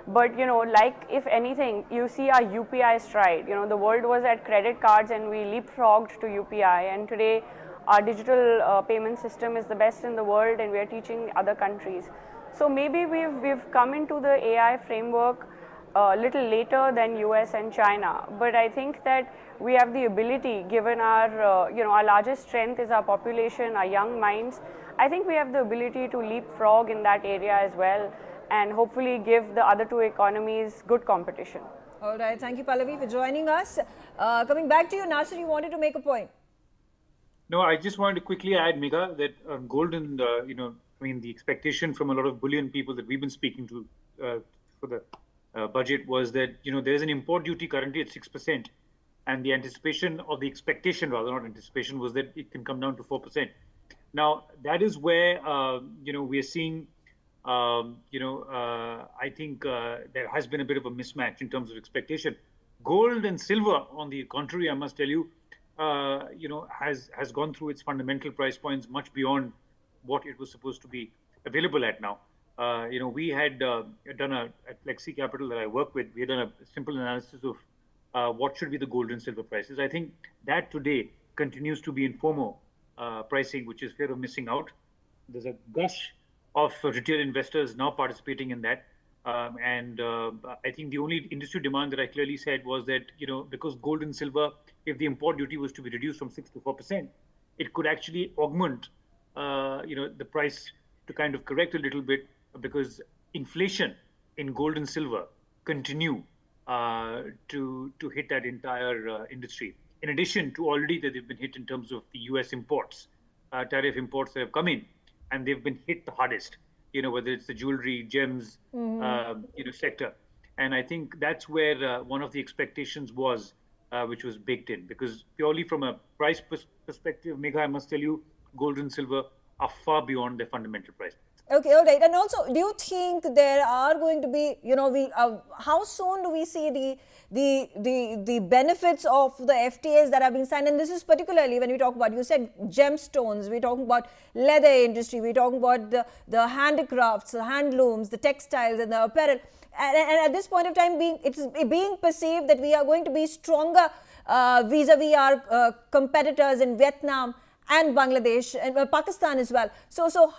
But like if anything, you see our UPI stride. The world was at credit cards and we leapfrogged to UPI, and today our digital payment system is the best in the world and we are teaching other countries. So maybe we've come into the AI framework a little later than US and China, but I think that we have the ability, given our our largest strength is our population, our young minds. I think we have the ability to leapfrog in that area as well and hopefully give the other two economies good competition. All right, thank you Pallavi for joining us. Coming back to you, Nasir, you wanted to make a point. No, I just wanted to quickly add, Megha, that gold and, the expectation from a lot of bullion people that we've been speaking to for the budget was that, there's an import duty currently at 6%. And the anticipation, or the expectation rather, not anticipation, was that it can come down to 4%. Now, that is where, we are seeing, I think there has been a bit of a mismatch in terms of expectation. Gold and silver, on the contrary, I must tell you, has gone through its fundamental price points much beyond what it was supposed to be available at now. We had done at Flexi Capital that I work with, we had done a simple analysis of what should be the gold and silver prices. I think that today continues to be in FOMO pricing, which is fear of missing out. There's a gush of retail investors now participating in that. I think the only industry demand that I clearly said was that, because gold and silver, if the import duty was to be reduced from 6 to 4%, it could actually augment, the price to kind of correct a little bit, because inflation in gold and silver continue to hit that entire industry. In addition to already that they've been hit in terms of the US imports, tariff imports that have come in, and they've been hit the hardest, whether it's the jewelry, gems, sector. And I think that's where one of the expectations was, which was baked in, because purely from a price perspective, Megha, I must tell you, gold and silver are far beyond their fundamental price. Okay, all right. And also, do you think there are going to be, how soon do we see the benefits of the FTAs that have been signed? And this is particularly when we talk about, you said gemstones, we're talking about leather industry, we're talking about the handicrafts, the handlooms, the textiles and the apparel. And at this point of time, it's being perceived that we are going to be stronger vis-a-vis our competitors in Vietnam and Bangladesh and Pakistan as well. So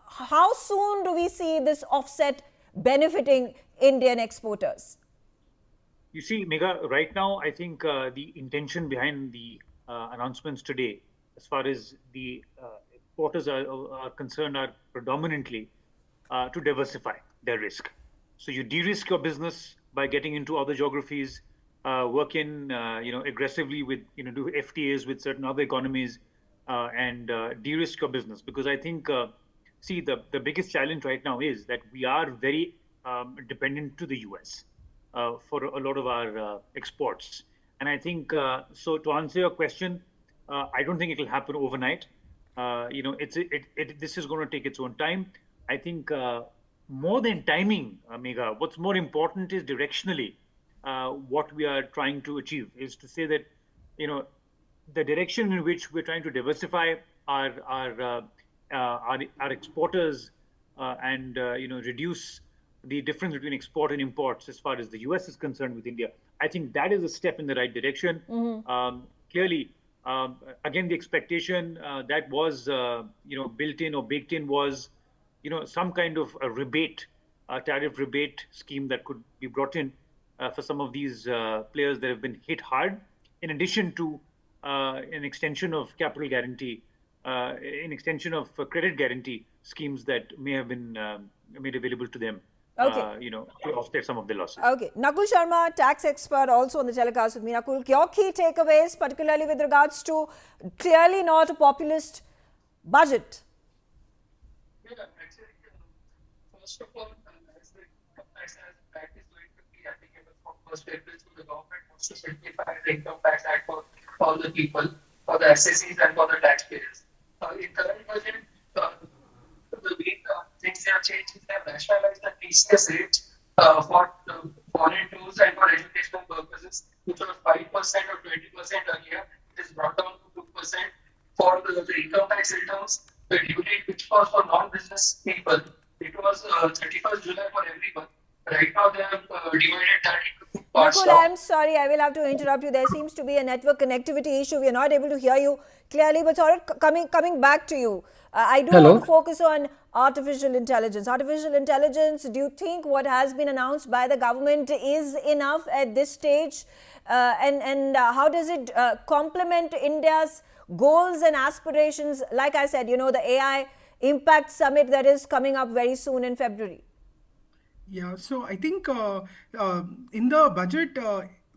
how soon do we see this offset benefiting Indian exporters? You see, Megha, right now, I think the intention behind the announcements today, as far as the exporters are concerned, are predominantly to diversify their risk. So you de-risk your business by getting into other geographies, work in, aggressively with, do FTAs with certain other economies, and de-risk your business. Because I think, see, the biggest challenge right now is that we are very dependent to the US for a lot of our exports. And I think, so to answer your question, I don't think it will happen overnight. This is going to take its own time. I think more than timing, Megha, what's more important is directionally what we are trying to achieve is to say that, the direction in which we're trying to diversify our exporters and reduce the difference between export and imports as far as the US is concerned with India. I think that is a step in the right direction. Clearly, again, the expectation that was built in or baked in was some kind of a rebate, tariff rebate scheme that could be brought in for some of these players that have been hit hard, in addition to an extension of capital guarantee, an extension of credit guarantee schemes that may have been made available to them, to offset some of the losses. Okay. Nakul Sharma, tax expert, also on the telecast with me. Nakul, your key takeaways, particularly with regards to clearly not a populist budget? First of all, 1st April, so the government wants to simplify the income tax act for all the people, for the SSEs and for the taxpayers. In current budget, the way things have changed is they have rationalized the TCS rates for foreign tours and for educational purposes, which was 5% or 20% earlier. It is brought down to 2% for the income tax returns. The due date, which was for non-business people, it was 31st July for everyone. Right now, they have divided that into two parts. Nakul, I'm sorry, I will have to interrupt you. There seems to be a network connectivity issue. We are not able to hear you clearly, but coming back to you. I do want to focus on artificial intelligence. Artificial intelligence, do you think what has been announced by the government is enough at this stage? How does it complement India's goals and aspirations? Like I said, the AI Impact Summit that is coming up very soon in February. Yeah, so I think in the budget,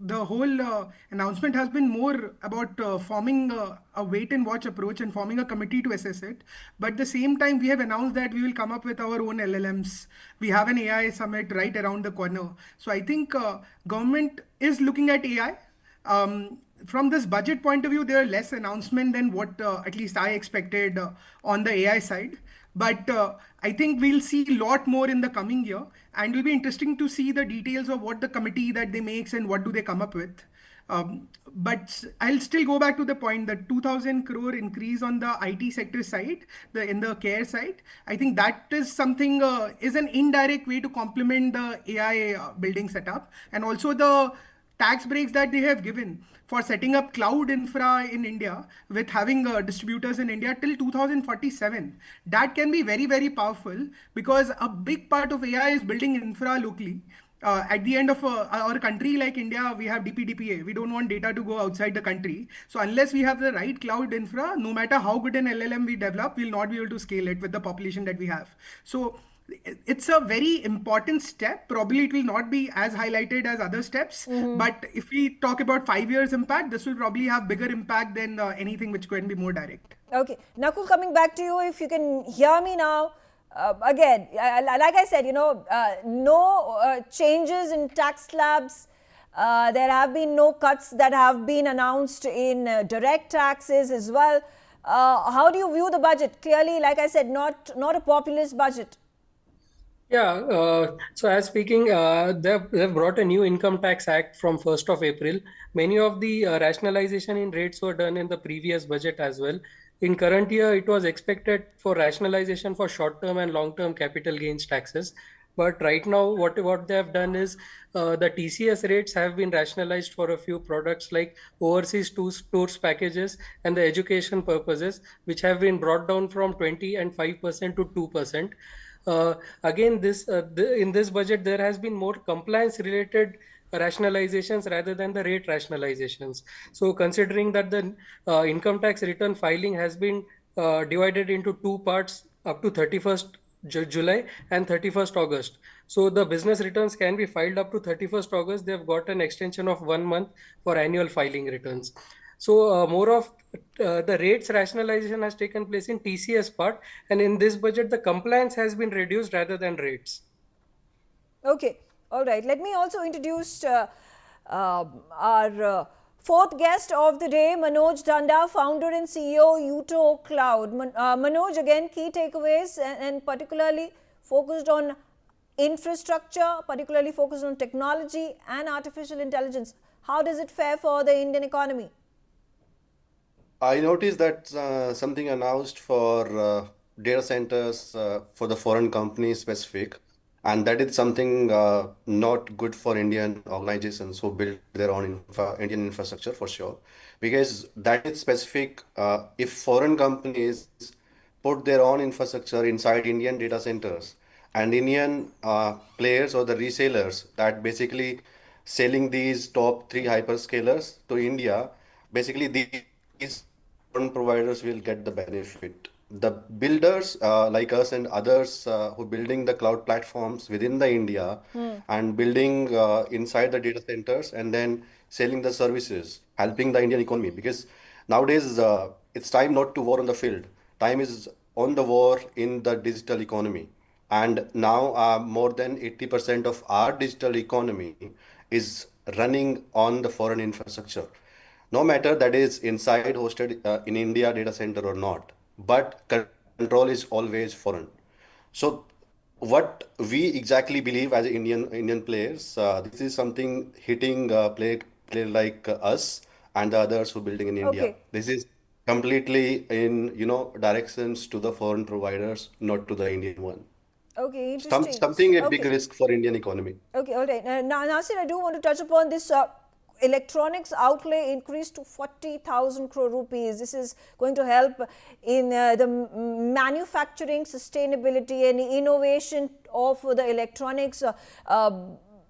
the whole announcement has been more about forming a wait and watch approach and forming a committee to assess it. But at the same time, we have announced that we will come up with our own LLMs. We have an AI summit right around the corner. So I think government is looking at AI. From this budget point of view, there are less announcement than what at least I expected on the AI side. But I think we'll see a lot more in the coming year, and it will be interesting to see the details of what the committee that they makes and what do they come up with. But I'll still go back to the point that 2,000 crore increase on the IT sector side, in the care side. I think that is something is an indirect way to complement the AI building setup, and also the tax breaks that they have given for setting up cloud infra in India with having distributors in India till 2047. That can be very, very powerful because a big part of AI is building infra locally. At the end of our country like India, we have DPDPA. We don't want data to go outside the country. So unless we have the right cloud infra, no matter how good an LLM we develop, we'll not be able to scale it with the population that we have. So it's a very important step. Probably it will not be as highlighted as other steps, but if we talk about 5 years impact, this will probably have bigger impact than anything which can be more direct. Okay, Nakul, coming back to you, if you can hear me now. Again, like I said, no changes in tax slabs. There have been no cuts that have been announced in direct taxes as well. How do you view the budget? Clearly, like I said, not a populist budget. Yeah, so as speaking, they've brought a new income tax act from 1st of April. Many of the rationalization in rates were done in the previous budget as well. In current year, it was expected for rationalization for short-term and long-term capital gains taxes. But right now, what they have done is the TCS rates have been rationalized for a few products like overseas tours packages and the education purposes, which have been brought down from 20 and 5% to 2%. Again, in this budget, there has been more compliance-related rationalizations rather than the rate rationalizations. So considering that the income tax return filing has been divided into two parts up to 31st July and 31st August. So the business returns can be filed up to 31st August. They've got an extension of 1 month for annual filing returns. So more of the rates rationalization has taken place in TCS part, and in this budget, the compliance has been reduced rather than rates. Okay, all right. Let me also introduce our fourth guest of the day, Manoj Dhanda, founder and CEO, Uto Cloud. Manoj, again, key takeaways and particularly focused on infrastructure, particularly focused on technology and artificial intelligence. How does it fare for the Indian economy? I noticed that something announced for data centers for the foreign companies specific, and that is something not good for Indian organizations who build their own Indian infrastructure for sure, because that is specific. If foreign companies put their own infrastructure inside Indian data centers and Indian players or the resellers that basically selling these top 3 hyperscalers to India, basically these foreign providers will get the benefit. The builders like us and others who building the cloud platforms within the India and building inside the data centers and then selling the services, helping the Indian economy. Because nowadays it's time not to war on the field. Time is on the war in the digital economy. And now more than 80% of our digital economy is running on the foreign infrastructure, no matter that is inside hosted in India data center or not, but control is always foreign. So what we exactly believe as Indian players, this is something hitting player like us and the others who building in India. Okay. This is completely in directions to the foreign providers, not to the Indian one. Okay, interesting. Something a big Okay. risk for Indian economy. Okay, all right. Now, Nasir, I do want to touch upon this electronics outlay increased to 40,000 crore rupees. This is going to help in the manufacturing, sustainability and innovation of the electronics,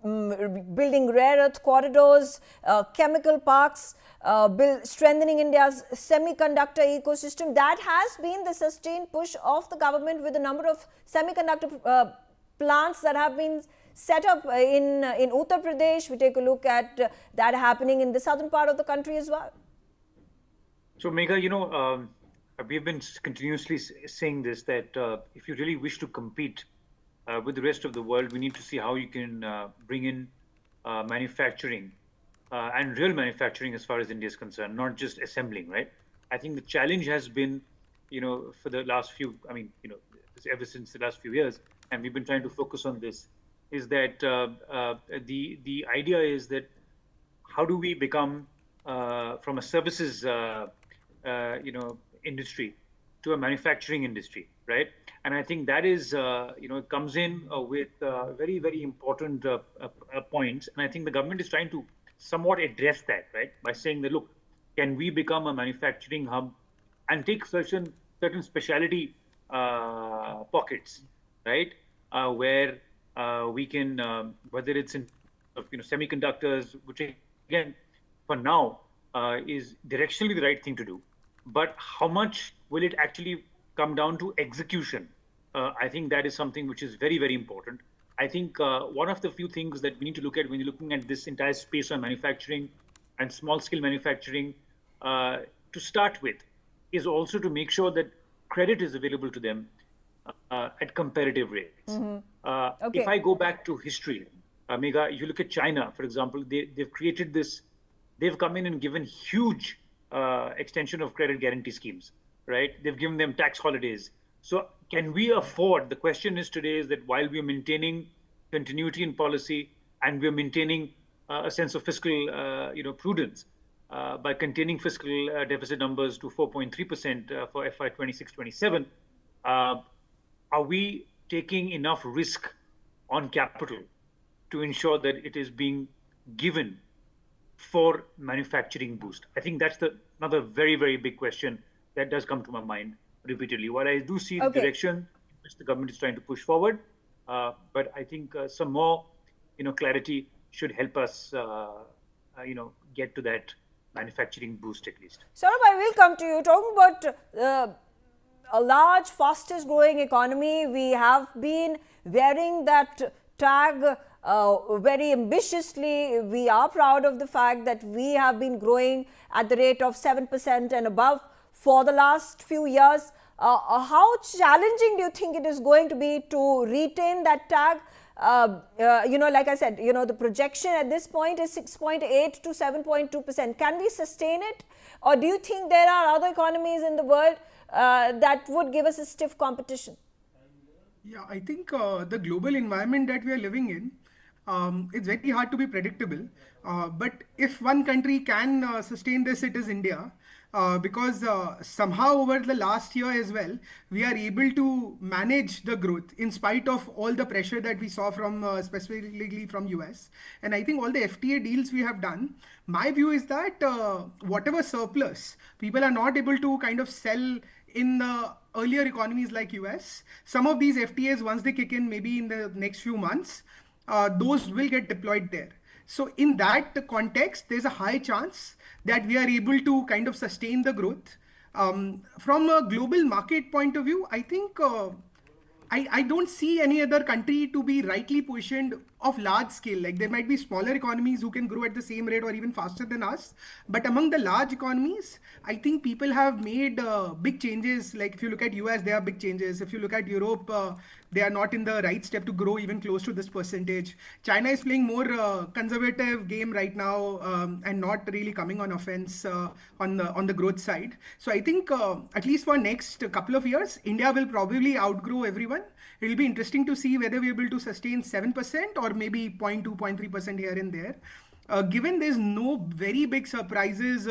building rare earth corridors, chemical parks, strengthening India's semiconductor ecosystem. That has been the sustained push of the government, with a number of semiconductor plants that have been set up in Uttar Pradesh. We take a look at that happening in the southern part of the country as well. So, Megha, we've been continuously saying this, that if you really wish to compete with the rest of the world, we need to see how you can bring in manufacturing and real manufacturing as far as India is concerned, not just assembling, right? I think the challenge has been, for the last few, ever since the last few years, and we've been trying to focus on this, is that the idea is that how do we become from a services industry to a manufacturing industry, right? And I think that is comes in with very, very important points, and I think the government is trying to somewhat address that, right, by saying that, look, can we become a manufacturing hub and take certain specialty pockets, right, where we can, whether it's in semiconductors, which again for now is directionally the right thing to do, but how much will it actually come down to execution? I think that is something which is very, very important. I think one of the few things that we need to look at when you're looking at this entire space on manufacturing and small scale manufacturing to start with is also to make sure that credit is available to them at comparative rates. Okay. If I go back to history, Megha, you look at China, for example, they've created this, they've come in and given huge extension of credit guarantee schemes, right? They've given them tax holidays. So can we afford, the question is today is that while we are maintaining continuity in policy and we are maintaining a sense of fiscal prudence by containing fiscal deficit numbers to 4.3% for FY 26-27, are we taking enough risk on capital to ensure that it is being given for manufacturing boost? I think that's another very, very big question that does come to my mind repeatedly. While I do see the direction which the government is trying to push forward, but I think some more, clarity should help us, get to that manufacturing boost at least. Saurabh, I will come to you. Talking about a large, fastest growing economy, we have been wearing that tag very ambitiously. We are proud of the fact that we have been growing at the rate of 7% and above for the last few years. How challenging do you think it is going to be to retain that tag? Like I said, the projection at this point is 6.8 to 7.2%. Can we sustain it? Or do you think there are other economies in the world that would give us a stiff competition? Yeah, I think the global environment that we are living in, it's very hard to be predictable. But if one country can sustain this, it is India. Because somehow over the last year as well, we are able to manage the growth in spite of all the pressure that we saw from specifically from US. And I think all the FTA deals we have done, my view is that whatever surplus people are not able to kind of sell in the earlier economies like US, some of these FTAs, once they kick in maybe in the next few months, those will get deployed there. So in that context, there's a high chance that we are able to kind of sustain the growth. From a global market point of view, I think I don't see any other country to be rightly positioned of large scale. Like there might be smaller economies who can grow at the same rate or even faster than us. But among the large economies, I think people have made big changes. Like if you look at US, there are big changes. If you look at Europe, they are not in the right step to grow even close to this percentage. China is playing more conservative game right now and not really coming on offense on the growth side. So I think at least for next couple of years, India will probably outgrow everyone. It will be interesting to see whether we're able to sustain 7% or maybe 0.2, 0.3% here and there. Given there's no very big surprises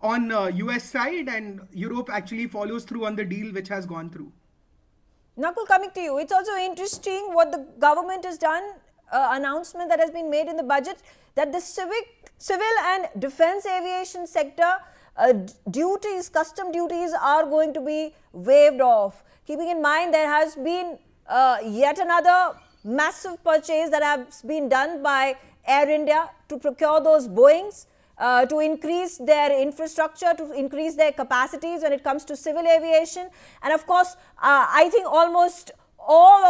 on US side, and Europe actually follows through on the deal which has gone through. Nakul, coming to you, it's also interesting what the government has done, announcement that has been made in the budget that the civil and defense aviation sector duties, custom duties are going to be waived off. Keeping in mind there has been yet another massive purchase that has been done by Air India to procure those Boeings, to increase their infrastructure, to increase their capacities when it comes to civil aviation. And of course, I think almost all